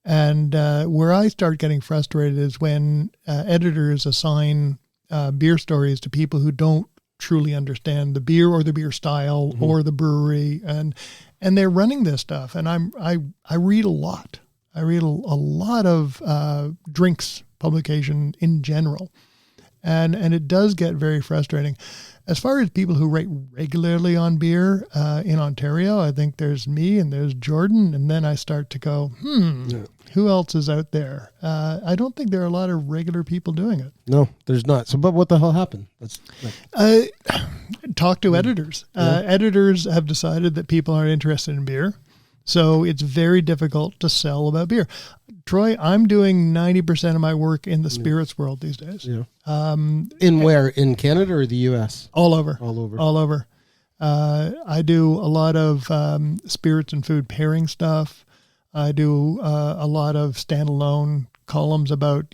And where I start getting frustrated is when editors assign beer stories to people who don't truly understand the beer or the beer style or the brewery, and they're running this stuff. And I read a lot. I read a lot of drinks publication in general, and it does get very frustrating. As far as people who write regularly on beer in Ontario, I think there's me and there's Jordan, and then I start to go, who else is out there? I don't think there are a lot of regular people doing it. No, there's not. So, but what the hell happened? Talk to editors. Editors have decided that people aren't interested in beer, so it's very difficult to sell about beer. Troy, I'm doing 90% of my work in the spirits world these days. Yeah. In where? In Canada or the U.S.? All over. All over. All over. I do a lot of spirits and food pairing stuff. I do a lot of standalone columns about,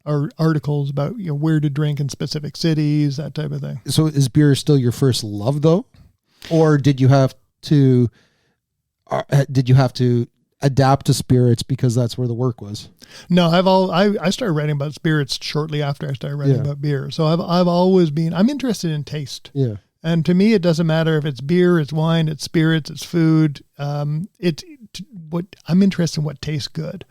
or articles about, where to drink in specific cities, that type of thing. So is beer still your first love, though? Or did you have to adapt to spirits because that's where the work was? No, I started writing about spirits shortly after I started writing about beer. So I've always been, I'm interested in taste. Yeah. And to me, it doesn't matter if it's beer, it's wine, it's spirits, it's food. What I'm interested in what tastes good.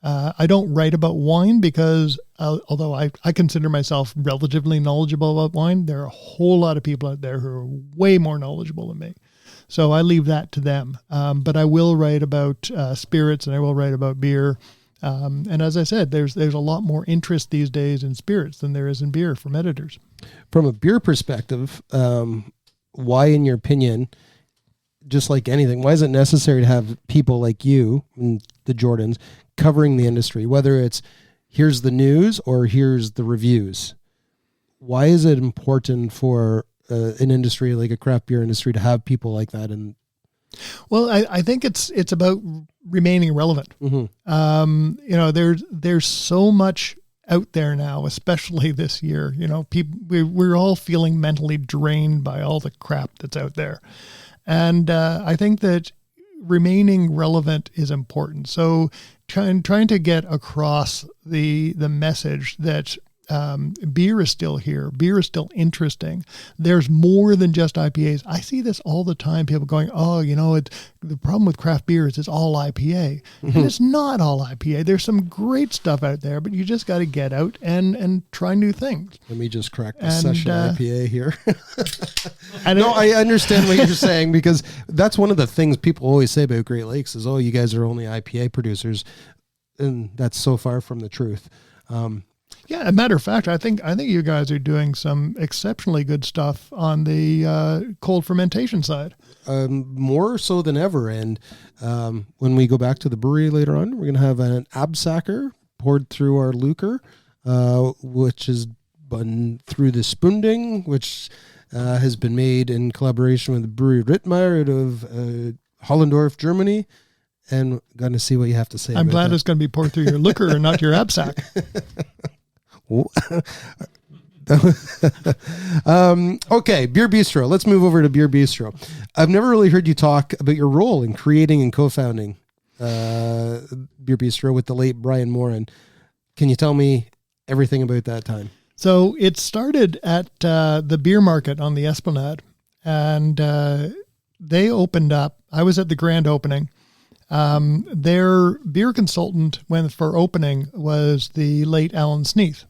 I don't write about wine because although I consider myself relatively knowledgeable about wine, there are a whole lot of people out there who are way more knowledgeable than me. So I leave that to them. But I will write about spirits, and I will write about beer. And as I said, there's a lot more interest these days in spirits than there is in beer from editors. From a beer perspective, why, in your opinion, just like anything, why is it necessary to have people like you and the Jordans covering the industry, whether it's here's the news or here's the reviews? Why is it important for an industry like a craft beer industry to have people like that? And well, I think it's about remaining relevant. There's so much out there now, especially this year. We're all feeling mentally drained by all the crap that's out there. And I think that remaining relevant is important. So trying to get across the message that beer is still here. Beer is still interesting. There's more than just IPAs. I see this all the time. People going, the problem with craft beer is it's all IPA. And it's not all IPA. There's some great stuff out there, but you just got to get out and try new things. Let me just crack the session IPA here. I understand what you're saying, because that's one of the things people always say about Great Lakes is, you guys are only IPA producers. And that's so far from the truth. Yeah, as a matter of fact, I think you guys are doing some exceptionally good stuff on the cold fermentation side. More so than ever. And when we go back to the brewery later on, we're going to have an absacker poured through our lucre, which is been through the Spunding, which has been made in collaboration with the brewery Rittmeyer out of Hollendorf, Germany. And going to see what you have to say. I'm glad it's going to be poured through your liquor and not your absack. Okay, Beerbistro. Let's move over to Beerbistro. I've never really heard you talk about your role in creating and co-founding Beerbistro with the late Brian Moran. Can you tell me everything about that time? So it started at the beer market on the Esplanade, and they opened up. I was at the grand opening. Their beer consultant for opening was the late Alan Sneath.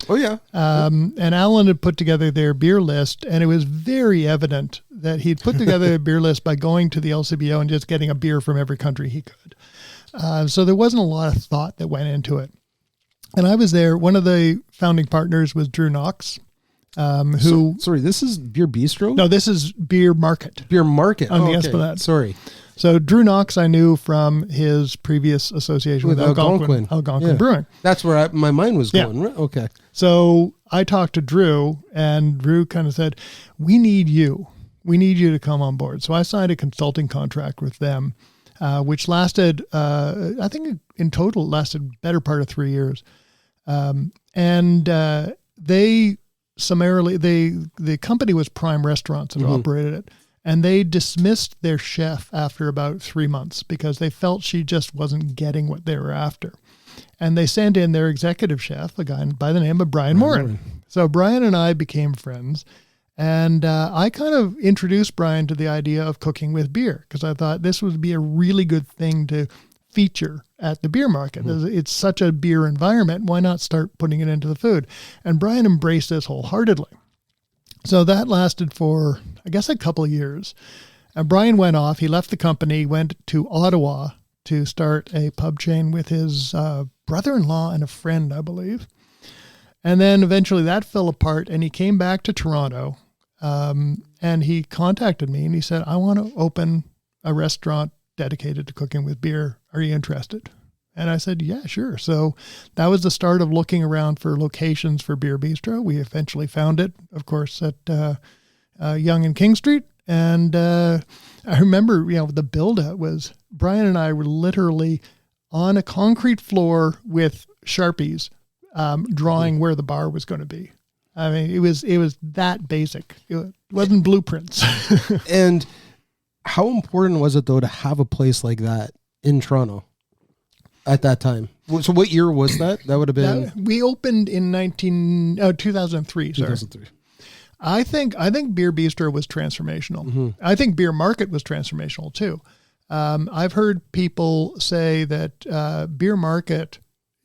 Oh, yeah. And Alan had put together their beer list, and it was very evident that he'd put together a beer list by going to the LCBO and just getting a beer from every country he could. So there wasn't a lot of thought that went into it. And I was there. One of the founding partners was Drew Knox, who... Sorry, this is Beerbistro? No, this is Beer Market. Beer Market. On the Esplanade. Sorry. So Drew Knox I knew from his previous association with Algonquin Brewing. That's where my mind was going. Yeah. Okay. So I talked to Drew, and Drew kind of said, we need you. We need you to come on board. So I signed a consulting contract with them, which lasted, I think in total, lasted better part of 3 years. They summarily, the company was Prime Restaurants that operated it. And they dismissed their chef after about 3 months because they felt she just wasn't getting what they were after. And they sent in their executive chef, a guy by the name of Brian Moran. So Brian and I became friends. And I kind of introduced Brian to the idea of cooking with beer because I thought this would be a really good thing to feature at the beer market. It's such a beer environment. Why not start putting it into the food? And Brian embraced this wholeheartedly. So that lasted for, I guess, a couple of years. And Brian went off. He left the company, went to Ottawa to start a pub chain with his brother-in-law and a friend, I believe. And then eventually that fell apart, and he came back to Toronto, and he contacted me, and he said, I want to open a restaurant dedicated to cooking with beer. Are you interested? And I said, yeah, sure. So that was the start of looking around for locations for Beerbistro. We eventually found it, of course, at Yonge and King Street. And I remember, the build-out was Brian and I were literally on a concrete floor with Sharpies drawing where the bar was going to be. I mean, it was that basic. It wasn't blueprints. And how important was it, though, to have a place like that in Toronto? At that time. So what year was that? That would have been... we opened in 2003. 2003. I think Beerbistro was transformational. I think Beer Market was transformational too. I've heard people say that Beer Market,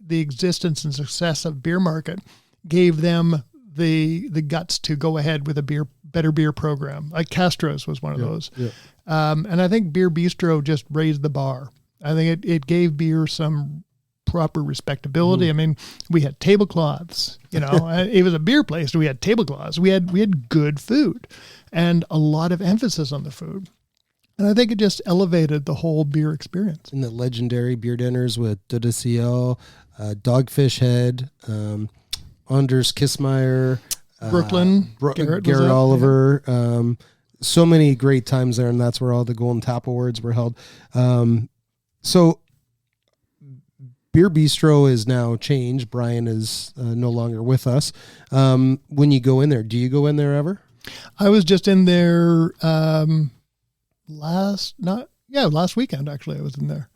the existence and success of Beer Market gave them the guts to go ahead with a better beer program. Like Castro's was one of those. Yeah. And I think Beerbistro just raised the bar. I think it gave beer some proper respectability. I mean, we had tablecloths, it was a beer place. We had tablecloths. We had good food and a lot of emphasis on the food. And I think it just elevated the whole beer experience. And the legendary beer dinners with Dodiceo, Dogfish Head, Anders Kissmeyer, Brooklyn, Garrett Oliver, so many great times there. And that's where all the Golden Tap Awards were held. So Beerbistro is now changed. Brian is no longer with us. When you go in there, do you go in there ever? I was just in there last weekend, actually. I was in there.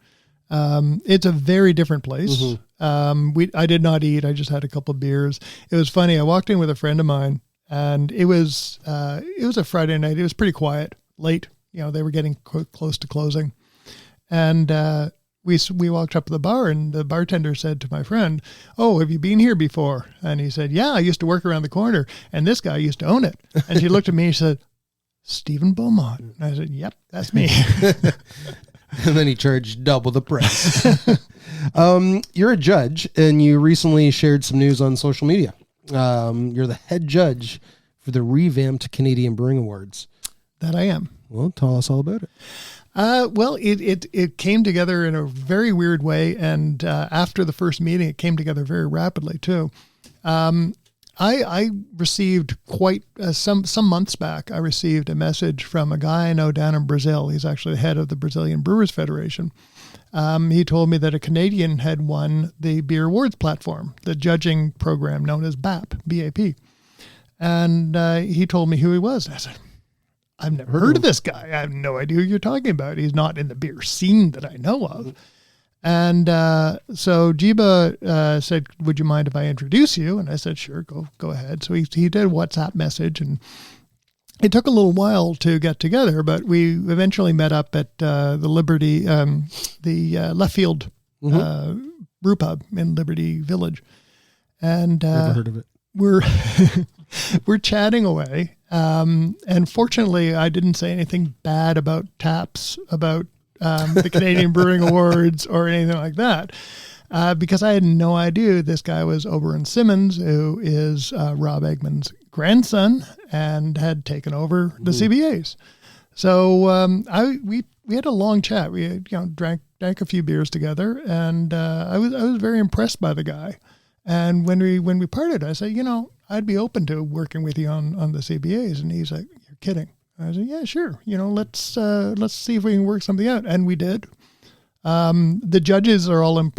It's a very different place. I did not eat. I just had a couple of beers. It was funny. I walked in with a friend of mine, and it was a Friday night. It was pretty quiet, late. They were getting close to closing. And we walked up to the bar, and the bartender said to my friend, "Oh, have you been here before?" And he said, "Yeah, I used to work around the corner, and this guy used to own it." And she looked at me and said, "Stephen Beaumont." And I said, "Yep, that's me." And then he charged double the price. You're a judge, and you recently shared some news on social media. You're the head judge for the revamped Canadian Brewing Awards. That I am. Well, tell us all about it. Well, it came together in a very weird way, and after the first meeting, it came together very rapidly too. I received quite some months back. I received a message from a guy I know down in Brazil. He's actually the head of the Brazilian Brewers Federation. He told me that a Canadian had won the Beer Awards platform, the judging program known as BAP, B-A-P. And he told me who he was. I said, I've never heard of this guy. I have no idea who you're talking about. He's not in the beer scene that I know of. And so Jiba said, would you mind if I introduce you? And I said, sure, go ahead. So he did a WhatsApp message, and it took a little while to get together, but we eventually met up at the Liberty, the Left Field brew pub in Liberty Village. And never heard of it. We're chatting away. And fortunately, I didn't say anything bad about taps, about the Canadian Brewing Awards or anything like that, because I had no idea this guy was Oberon Simmons, who is Rob Eggman's grandson and had taken over the CBAs. So we had a long chat. We drank a few beers together, and I was very impressed by the guy. And when we parted, I said, I'd be open to working with you on the CBAs. And he's like, you're kidding. I said, yeah, sure. Let's see if we can work something out. And we did. The judges are all in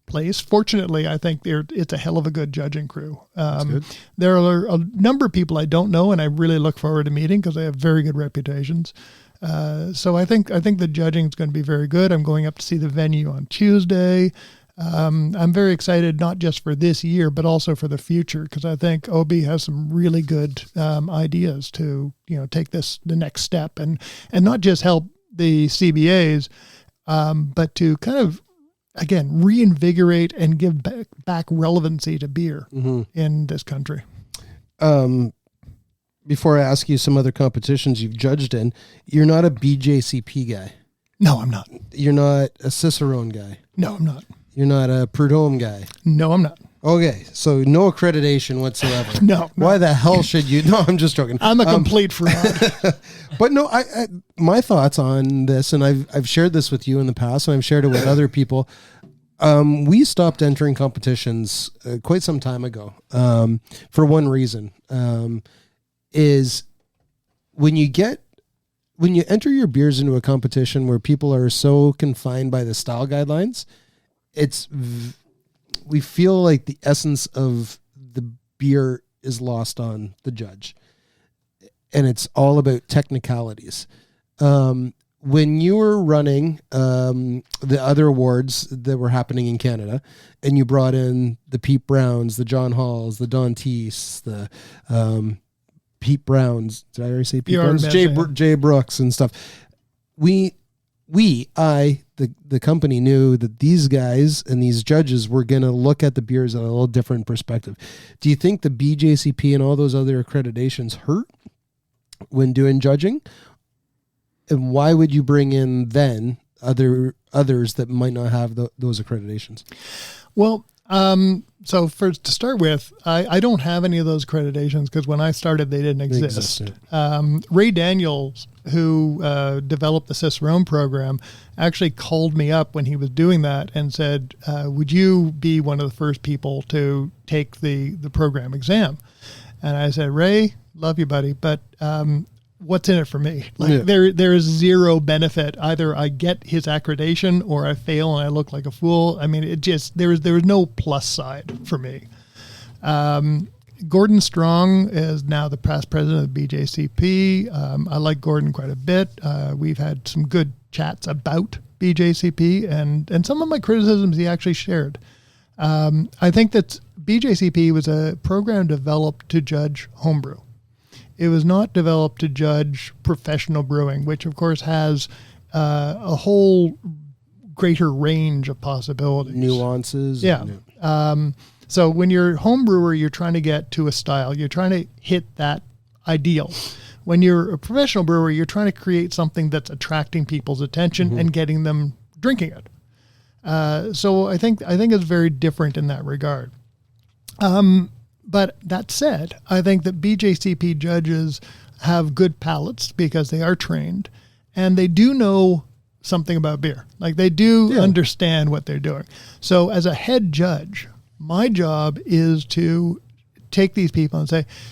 place. Fortunately, I think it's a hell of a good judging crew. There are a number of people I don't know, and I really look forward to meeting because they have very good reputations. So I think the judging is going to be very good. I'm going up to see the venue on Tuesday. I'm very excited, not just for this year, but also for the future, because I think OB has some really good ideas to take this the next step and not just help the CBAs, but to kind of, again, reinvigorate and give back relevancy to beer in this country. Before I ask you some other competitions you've judged in, you're not a BJCP guy. No, I'm not. You're not a Cicerone guy. No, I'm not. You're not a Prud'homme guy. No, I'm not. Okay, so no accreditation whatsoever. No. Why the hell should you? No, I'm just joking. I'm a complete fraud. But no, I my thoughts on this, and I've shared this with you in the past, and I've shared it with other people. We stopped entering competitions quite some time ago for one reason, is when you enter your beers into a competition where people are so confined by the style guidelines, we feel like the essence of the beer is lost on the judge, and it's all about technicalities. When you were running the other awards that were happening in Canada, and you brought in the Pete Browns, the John Halls, the Don Teese, the Pete Browns, did I already say Pete Browns? Jay Brooks and stuff. The company knew that these guys and these judges were going to look at the beers at a little different perspective. Do you think the BJCP and all those other accreditations hurt when doing judging? And why would you bring in then others that might not have those accreditations? Well, so to start with, I don't have any of those accreditations because when I started, they didn't exist. Ray Daniels, who developed the Cicerone program, actually called me up when he was doing that and said, would you be one of the first people to take the program exam? And I said, Ray, love you, buddy, but what's in it for me? There is zero benefit. Either I get his accreditation or I fail and I look like a fool. I mean, there was no plus side for me. Gordon Strong is now the past president of BJCP. I like Gordon quite a bit. We've had some good chats about BJCP and some of my criticisms he actually shared. I think that BJCP was a program developed to judge homebrew. It was not developed to judge professional brewing, which of course has a whole greater range of possibilities. Nuances. Yeah. So when you're a home brewer, you're trying to get to a style. You're trying to hit that ideal. When you're a professional brewer, you're trying to create something that's attracting people's attention and getting them drinking it. So I think it's very different in that regard. But that said, I think that BJCP judges have good palates because they are trained and they do know something about beer. Like they do understand what they're doing. So as a head judge, my job is to take these people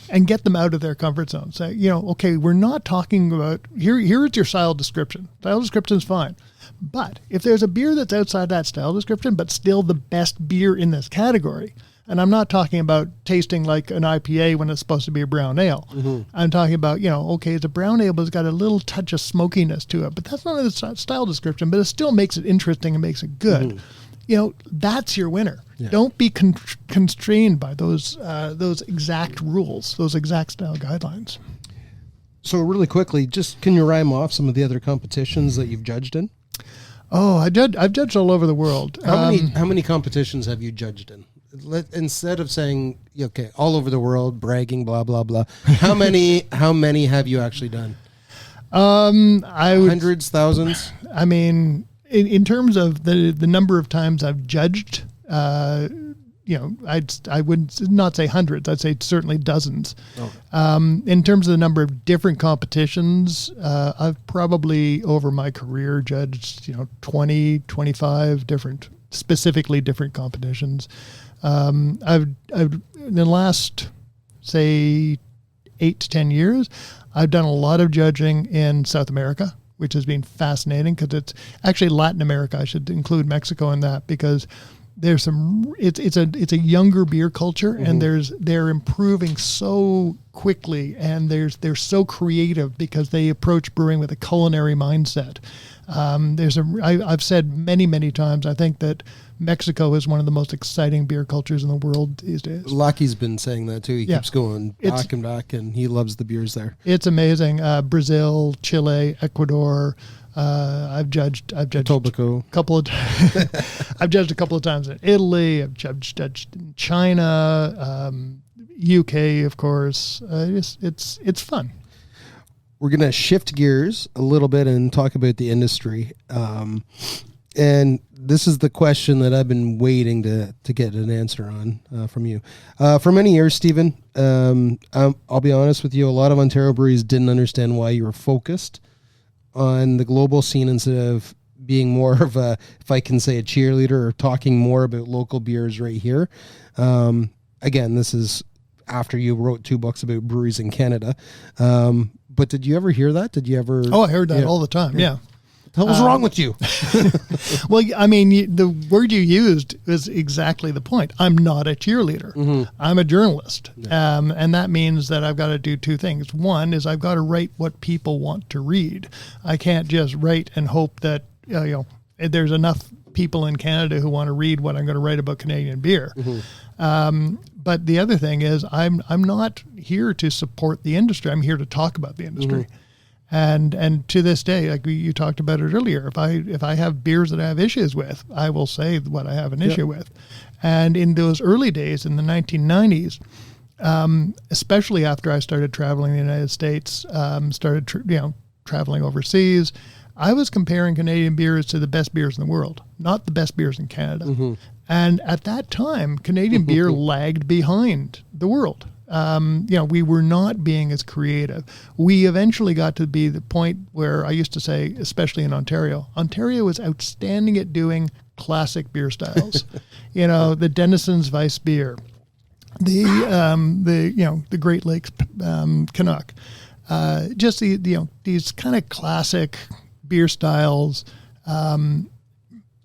and get them out of their comfort zone. Say, okay, we're not talking about, here is your style description. Style description is fine. But if there's a beer that's outside that style description, but still the best beer in this category, and I'm not talking about tasting like an IPA when it's supposed to be a brown ale. Mm-hmm. I'm talking about, okay, it's a brown ale, but it's got a little touch of smokiness to it. But that's not a style description, but it still makes it interesting and makes it good. Mm-hmm. That's your winner. Yeah. Don't be constrained by those exact rules, those exact style guidelines. So really quickly, just can you rhyme off some of the other competitions that you've judged in? Oh, I've judged all over the world. How many competitions have you judged in? Instead of saying, okay, all over the world, bragging, blah, blah, blah, how many have you actually done? Hundreds, thousands? I mean, in terms of the number of times I've judged, I would not say hundreds. I'd say certainly dozens. Okay. In terms of the number of different competitions, I've probably over my career judged, 20, 25 specifically different competitions. I've in the last, say, 8 to 10 years, I've done a lot of judging in South America, which has been fascinating because it's actually Latin America. I should include Mexico in that because there's it's a younger beer culture, mm-hmm. and they're improving so quickly, and they're so creative because they approach brewing with a culinary mindset. I've said many times, I think that Mexico is one of the most exciting beer cultures in the world these days. Lucky's been saying that too. He keeps going back and back, and he loves the beers there. It's amazing. Brazil, Chile, Ecuador. I've judged Etobicoke. I've judged a couple of times in Italy. I've judged in China, UK, of course. It's fun. We're going to shift gears a little bit and talk about the industry. And this is the question that I've been waiting to get an answer on from you. For many years, Stephen, I'll be honest with you, a lot of Ontario breweries didn't understand why you were focused on the global scene instead of being more of a, if I can say, a cheerleader or talking more about local beers right here. Again, this is after you wrote 2 books about breweries in Canada. But did you ever hear that? Did you ever? Oh, I heard that all the time. Yeah. What the hell was wrong with you? Well, I mean, the word you used is exactly the point. I'm not a cheerleader. Mm-hmm. I'm a journalist. Yeah. And that means that I've got to do 2 things. One is I've got to write what people want to read. I can't just write and hope that, there's enough people in Canada who want to read what I'm going to write about Canadian beer. Mm-hmm. But the other thing is I'm not here to support the industry. I'm here to talk about the industry. Mm-hmm. And to this day, like you talked about it earlier, if I have beers that I have issues with, I will say what I have an issue with. And in those early days, in the 1990s, especially after I started traveling the United States, traveling overseas, I was comparing Canadian beers to the best beers in the world, not the best beers in Canada. Mm-hmm. And at that time, Canadian beer lagged behind the world. We were not being as creative. We eventually got to be the point where I used to say, especially in Ontario was outstanding at doing classic beer styles. The Denison's Weiss beer, the Great Lakes Canuck, just these kind of classic beer styles,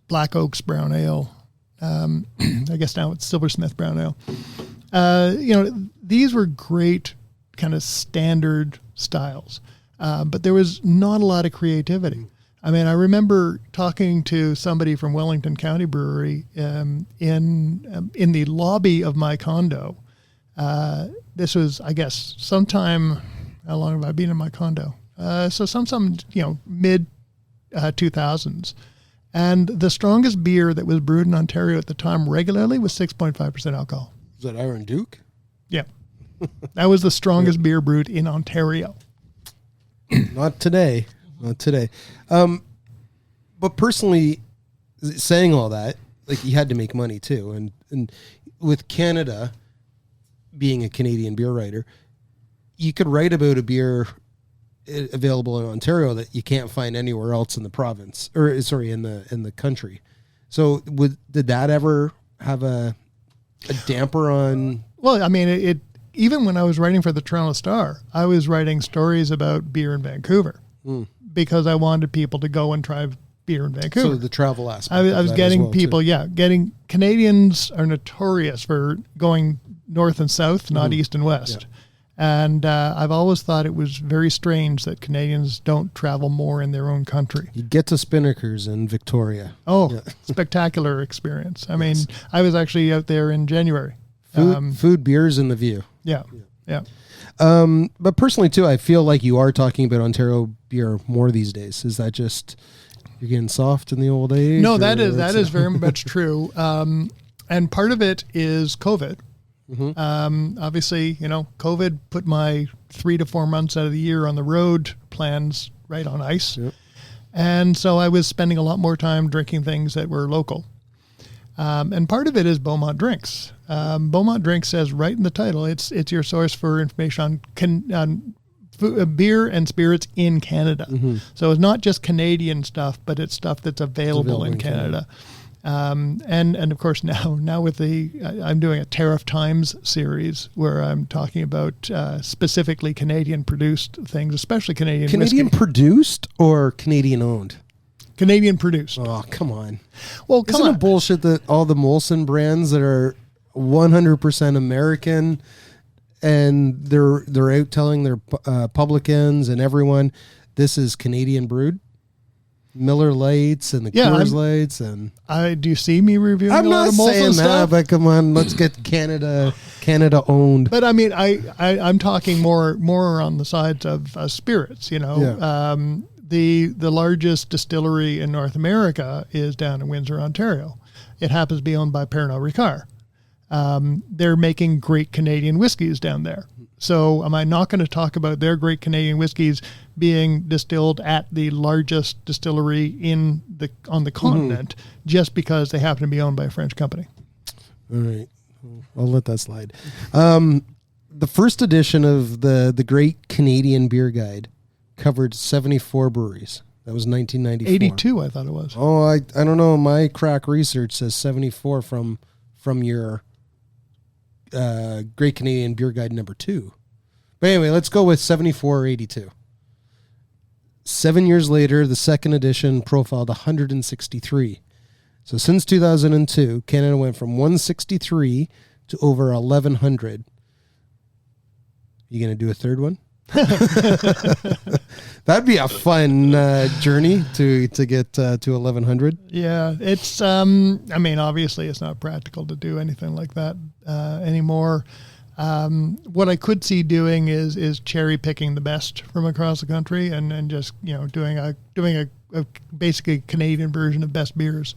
Black Oak's brown ale. I guess now it's Silversmith brown ale. These were great kind of standard styles, but there was not a lot of creativity. I mean, I remember talking to somebody from Wellington County Brewery in the lobby of my condo. This was, I guess, sometime. How long have I been in my condo? So some mid 2000s. And the strongest beer that was brewed in Ontario at the time regularly was 6.5% alcohol. Was that Iron Duke? Yeah. That was the strongest beer brewed in Ontario. Not today. But personally, saying all that, like you had to make money too, and with Canada being a Canadian beer writer, you could write about a beer available in Ontario that you can't find anywhere else in the province, or sorry, in the country. So did that ever have a damper on? Well, I mean, it even when I was writing for the Toronto Star, I was writing stories about beer in Vancouver because I wanted people to go and try beer in Vancouver. So the travel aspect. I was getting people, getting Canadians are notorious for going north and south, not east and west. Yeah. And I've always thought it was very strange that Canadians don't travel more in their own country. You get to Spinnaker's in Victoria. Oh, spectacular experience. I mean, I was actually out there in January. Food, beers, and the view. Yeah. But personally, too, I feel like you are talking about Ontario beer more these days. Is that just you're getting soft in the old age? No, that is very much true. And part of it is COVID. Obviously, COVID put my 3 to 4 months out of the year on the road plans right on ice. Yep. And so I was spending a lot more time drinking things that were local. And part of it is Beaumont Drinks. Beaumont Drinks says right in the title, it's your source for information on beer and spirits in Canada. So it's not just Canadian stuff, but it's stuff that's available in Canada. And of course now with I'm doing a Tariff Times series where I'm talking about specifically Canadian produced things, especially Canadian whiskey. Produced or Canadian owned? Canadian produced. Oh, come on. Well, Isn't it bullshit that all the Molson brands that are 100% American and they're out telling their publicans and everyone this is Canadian brewed? Miller Lights and the Coors Lights and do you see me reviewing a lot of Molson saying stuff? But come on, let's get Canada owned. But I mean, I'm talking more on the sides of spirits. The largest distillery in North America is down in Windsor, Ontario. It happens to be owned by Pernod Ricard. They're making great Canadian whiskeys down there. So am I not going to talk about their great Canadian whiskeys being distilled at the largest distillery on the continent just because they happen to be owned by a French company? All right. I'll let that slide. The first edition of the Great Canadian Beer Guide covered 74 breweries. That was 1994. 82, I thought it was. Oh, I don't know. My crack research says 74 from your Great Canadian Beer Guide number 2. But anyway, let's go with 74 or 82. 7 years later, the second edition profiled 163. So since 2002, Canada went from 163 to over 1,100. You going to do a third one? That'd be a fun journey to get to 1,100. Yeah, it's obviously it's not practical to do anything like that anymore. What I could see doing is cherry picking the best from across the country and just doing a basically Canadian version of best beers.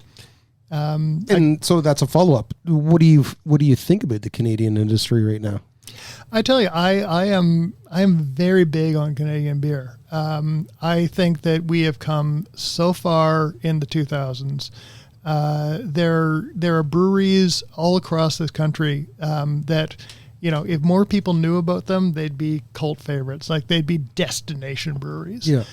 So that's a follow up. What do you think about the Canadian industry right now? I tell you, I am very big on Canadian beer. I think that we have come so far in the 2000s. There are breweries all across this country that, if more people knew about them, they'd be cult favorites. Like they'd be destination breweries. Yeah.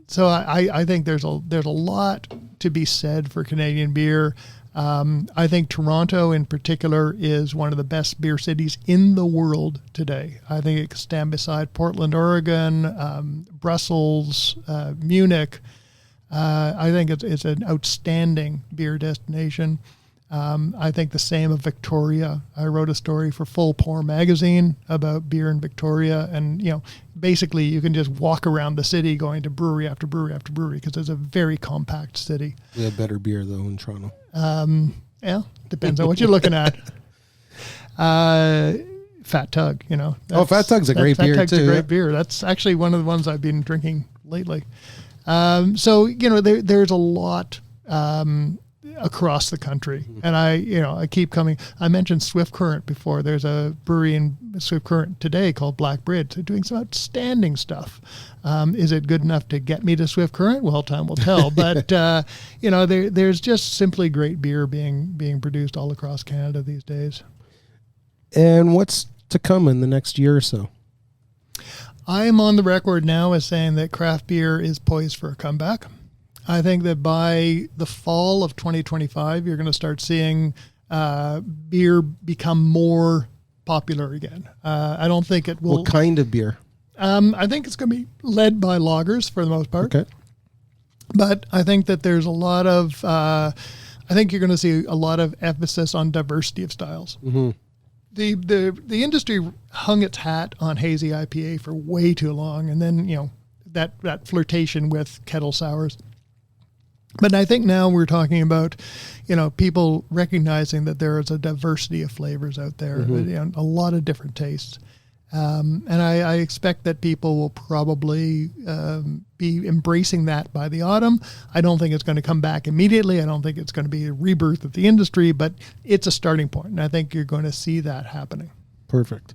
So I think there's a lot to be said for Canadian beer. I think Toronto in particular is one of the best beer cities in the world today. I think it can stand beside Portland, Oregon, Brussels, Munich. I think it's an outstanding beer destination. I think the same of Victoria. I wrote a story for Full Pour magazine about beer in Victoria, and basically you can just walk around the city going to brewery after brewery after brewery because it's a very compact city. We have better beer though in Toronto. Yeah, depends on what you're looking at. Fat Tug, Fat Tug's a great beer too. Fat Tug's a great beer. That's actually one of the ones I've been drinking lately. So there's a lot across the country. And I keep coming. I mentioned Swift Current before. There's a brewery in Swift Current today called Black Bridge. They're doing some outstanding stuff. Is it good enough to get me to Swift Current? Well, time will tell. But there's just simply great beer being produced all across Canada these days. And what's to come in the next year or so? I'm on the record now as saying that craft beer is poised for a comeback. I think that by the fall of 2025, you're going to start seeing beer become more popular again. I don't think it will. What kind of beer? I think it's going to be led by lagers for the most part. Okay. But I think that there's a lot of, I think you're going to see a lot of emphasis on diversity of styles. Mm-hmm. The industry hung its hat on hazy IPA for way too long, and then that flirtation with kettle sours. But I think now we're talking about, people recognizing that there is a diversity of flavors out there, a lot of different tastes. And I expect that people will probably be embracing that by the autumn. I don't think it's going to come back immediately. I don't think it's going to be a rebirth of the industry, but it's a starting point. And I think you're going to see that happening. Perfect.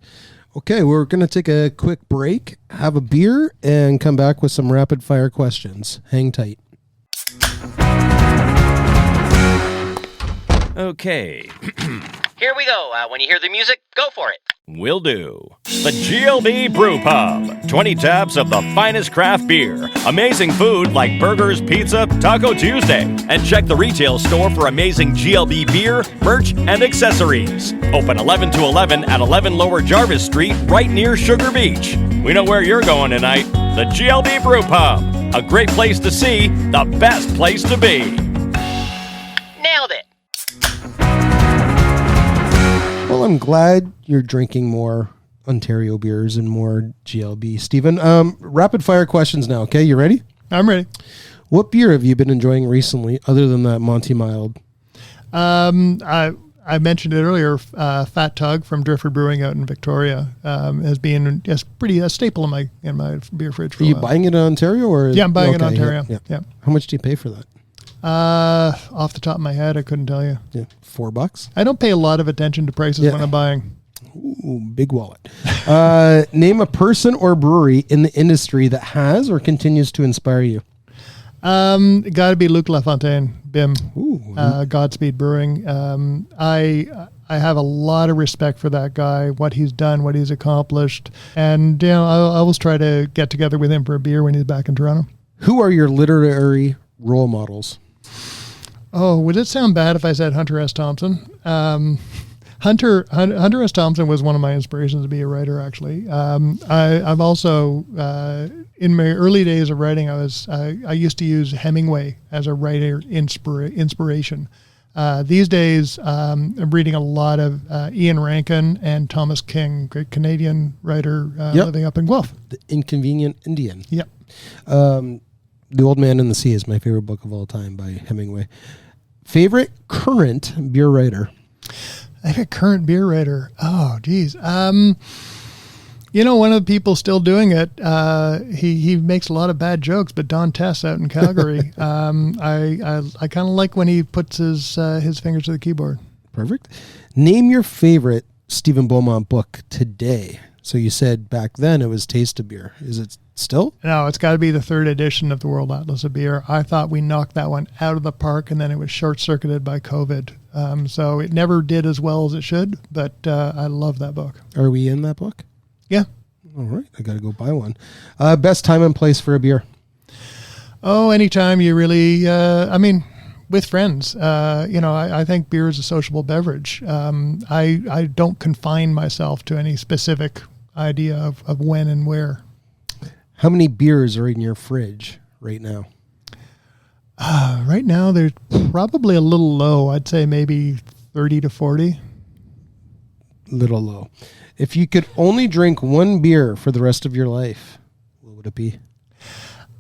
Okay, we're going to take a quick break, have a beer, and come back with some rapid fire questions. Hang tight. Okay. Here we go. When you hear the music, go for it. Will do. The GLB Brew Pub. 20 taps of the finest craft beer. Amazing food like burgers, pizza, Taco Tuesday. And check the retail store for amazing GLB beer, merch, and accessories. Open 11 to 11 at 11 Lower Jarvis Street, right near Sugar Beach. We know where you're going tonight. The GLB Brew Pub. A great place to see, the best place to be. Nailed it. Well, I'm glad you're drinking more Ontario beers and more GLB. Stephen, rapid fire questions now, okay? You ready? I'm ready. What beer have you been enjoying recently other than that Monty Mild? I mentioned it earlier, Fat Tug from Driftwood Brewing out in Victoria has been a staple in my beer fridge for Are a you while. buying it in Ontario? Or Yeah, I'm buying it in Ontario. Yeah. How much do you pay for that? Off the top of my head, I couldn't tell you. Yeah, $4. I don't pay a lot of attention to prices when I'm buying. Ooh, big wallet. Name a person or brewery in the industry that has or continues to inspire you. Got to be Luc Lafontaine, BIM. Ooh. Godspeed Brewing. I have a lot of respect for that guy, what he's done, what he's accomplished, and I always try to get together with him for a beer when he's back in Toronto. Who are your literary role models? Oh, would it sound bad if I said Hunter S. Thompson? Hunter S. Thompson was one of my inspirations to be a writer, actually. I've also, in my early days of writing, I used to use Hemingway as a writer inspiration. These days, I'm reading a lot of Ian Rankin and Thomas King, great Canadian writer living up in Guelph. The Inconvenient Indian. Yep. The Old Man and the Sea is my favorite book of all time by Hemingway. Favorite current beer writer? I have a current beer writer. Oh, geez. One of the people still doing it, he makes a lot of bad jokes, but Don Tess out in Calgary. I kind of like when he puts his fingers to the keyboard. Perfect. Name your favorite Stephen Beaumont book today. So you said back then it was Taste of Beer. Is it still? No, it's got to be the 3rd edition of the World Atlas of Beer. I thought we knocked that one out of the park, and then it was short-circuited by COVID. So it never did as well as it should, but I love that book. Are we in that book? Yeah. All right. I got to go buy one. Best time and place for a beer? Oh, anytime you really, with friends. I think beer is a sociable beverage. I don't confine myself to any specific idea of when and where. How many beers are in your fridge right now? Right now, they're probably a little low. I'd say maybe 30 to 40. Little low. If you could only drink one beer for the rest of your life, what would it be?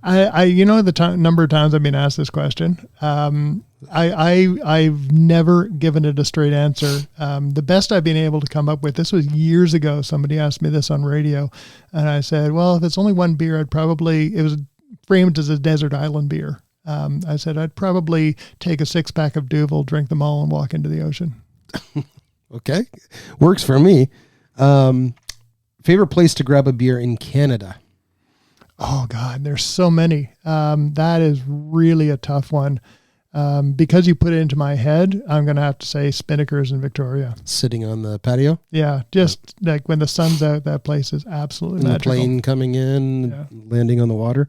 The number of times I've been asked this question. I've never given it a straight answer. The best I've been able to come up with, this was years ago, somebody asked me this on radio, and I said, well, if it's only one beer, it was framed as a desert island beer. I said I'd probably take a 6-pack of Duvel, drink them all, and walk into the ocean. Okay. Works for me. Favorite place to grab a beer in Canada? Oh, God, there's so many. That is really a tough one. Because you put it into my head, I'm going to have to say Spinnaker's in Victoria. Sitting on the patio? Yeah, just like when the sun's out, that place is absolutely and magical. The plane coming in, landing on the water.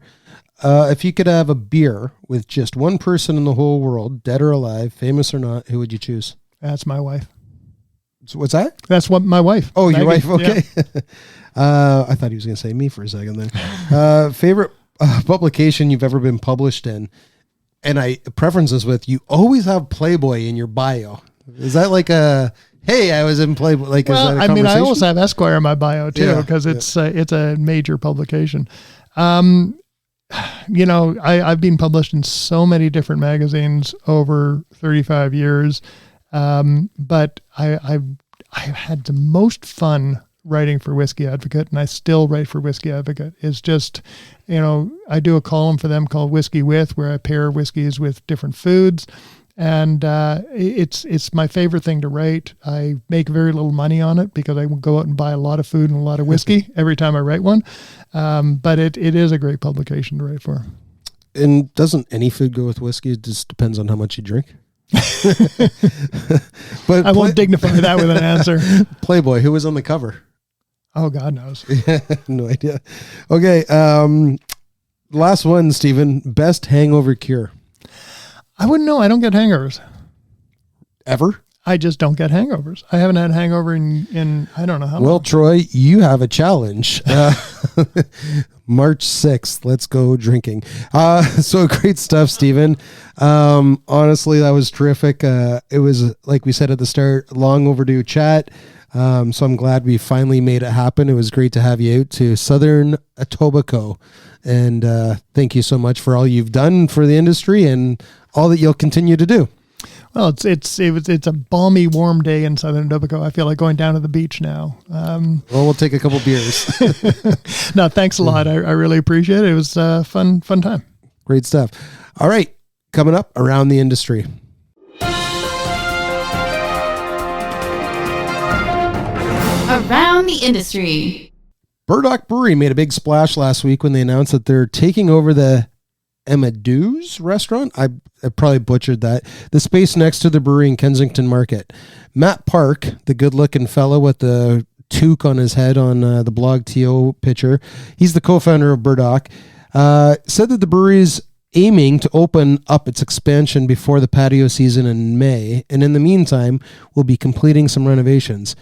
If you could have a beer with just one person in the whole world, dead or alive, famous or not, who would you choose? That's my wife. So what's that? That's what my wife. Oh, your Maggie. wife? Okay. Yeah. I thought he was going to say me for a second then. Favorite publication you've ever been published in? And I preference this with, you always have Playboy in your bio. Is that like a, hey, I was in Playboy? Like, well, is that a I mean, I conversation? also have Esquire in my bio too, because it's a major publication. You know, I've been published in so many different magazines over 35 years. But I've had the most fun writing for Whisky Advocate, and I still write for Whisky Advocate. It's just, you know, I do a column for them called Whiskey With, where I pair whiskeys with different foods. And it's my favorite thing to write. I make very little money on it because I will go out and buy a lot of food and a lot of whiskey every time I write one. But it is a great publication to write for. And doesn't any food go with whiskey? It just depends on how much you drink. But I won't dignify that with an answer. Playboy, who was on the cover? Oh, God knows. No idea. Okay. Last one, Stephen. Best hangover cure. I wouldn't know. I don't get hangovers. Ever? I just don't get hangovers. I haven't had a hangover in I don't know how long. Well, Troy, you have a challenge. March 6th, let's go drinking. So great stuff, Stephen. Honestly, that was terrific. It was, like we said at the start, long overdue chat. So I'm glad we finally made it happen. It was great to have you out to Southern Etobicoke. And thank you so much for all you've done for the industry and all that you'll continue to do. Well, it's a balmy, warm day in Southern Etobicoke. I feel like going down to the beach now. Well, we'll take a couple beers. No, thanks a lot. I really appreciate it. It was a fun time. Great stuff. All right. Coming up, around the industry. Around the industry. Burdock Brewery made a big splash last week when they announced that they're taking over the Amadeus restaurant. I probably butchered that. The space next to the brewery in Kensington Market. Matt Park, the good-looking fellow with the toque on his head on the Blog TO picture, he's the co-founder of Burdock, said that the brewery's aiming to open up its expansion before the patio season in May, and in the meantime, will be completing some renovations.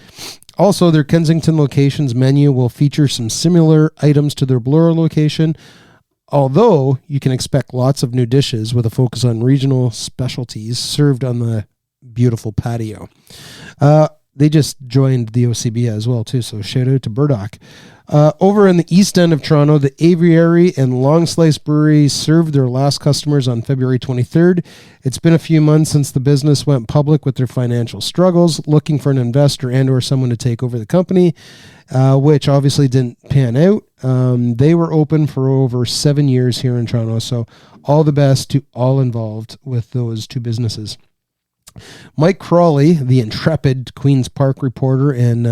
Also, their Kensington location's menu will feature some similar items to their Bloor location, although you can expect lots of new dishes with a focus on regional specialties served on the beautiful patio. They just joined the OCB as well, too, so shout out to Burdock. Over in the east end of Toronto, the Aviary and Long Slice Brewery served their last customers on February 23rd. It's been a few months since the business went public with their financial struggles, looking for an investor and or someone to take over the company, which obviously didn't pan out. They were open for over 7 years here in Toronto, so all the best to all involved with those two businesses. Mike Crawley, the intrepid Queen's Park reporter and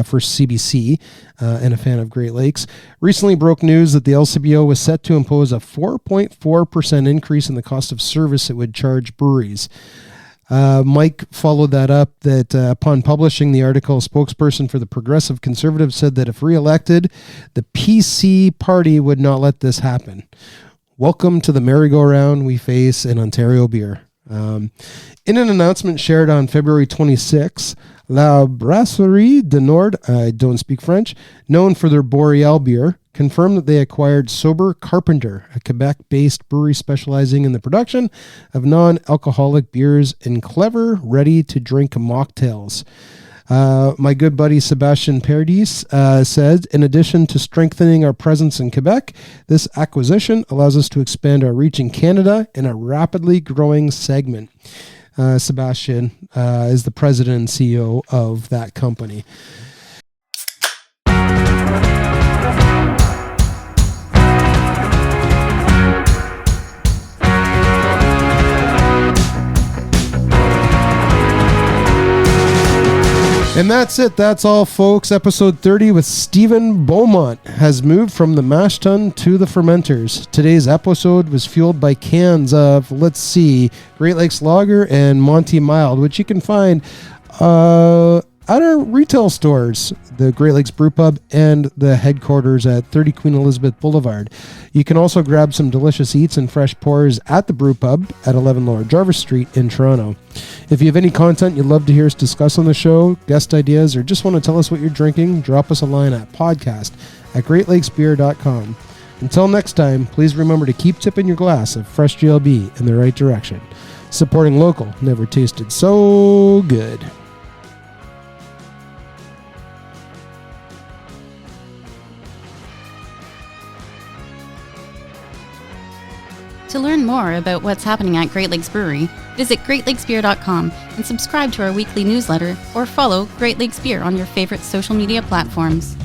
for CBC and a fan of Great Lakes, recently broke news that the LCBO was set to impose a 4.4% increase in the cost of service it would charge breweries. Mike followed that up that upon publishing the article, a spokesperson for the Progressive Conservatives said that if re-elected, the PC party would not let this happen. Welcome to the merry-go-round we face in Ontario beer. In an announcement shared on February 26, La Brasserie du Nord, I don't speak French, known for their Boreal beer, confirmed that they acquired Sober Carpenter, a Quebec-based brewery specializing in the production of non-alcoholic beers and clever, ready-to-drink mocktails. My good buddy Sebastian Paradis said, in addition to strengthening our presence in Quebec, this acquisition allows us to expand our reach in Canada in a rapidly growing segment. Sebastian is the president and CEO of that company. And that's it. That's all, folks. Episode 30 with Stephen Beaumont has moved from the mash tun to the fermenters. Today's episode was fueled by cans of, Great Lakes Lager and Monty Mild, which you can find at our retail stores, the Great Lakes Brew Pub and the headquarters at 30 Queen Elizabeth Boulevard. You can also grab some delicious eats and fresh pours at the Brew Pub at 11 Lower Jarvis Street in Toronto. If you have any content you'd love to hear us discuss on the show, guest ideas, or just want to tell us what you're drinking, drop us a line at podcast@greatlakesbeer.com. Until next time, please remember to keep tipping your glass of fresh GLB in the right direction. Supporting local never tasted so good. To learn more about what's happening at Great Lakes Brewery, visit greatlakesbeer.com and subscribe to our weekly newsletter or follow Great Lakes Beer on your favorite social media platforms.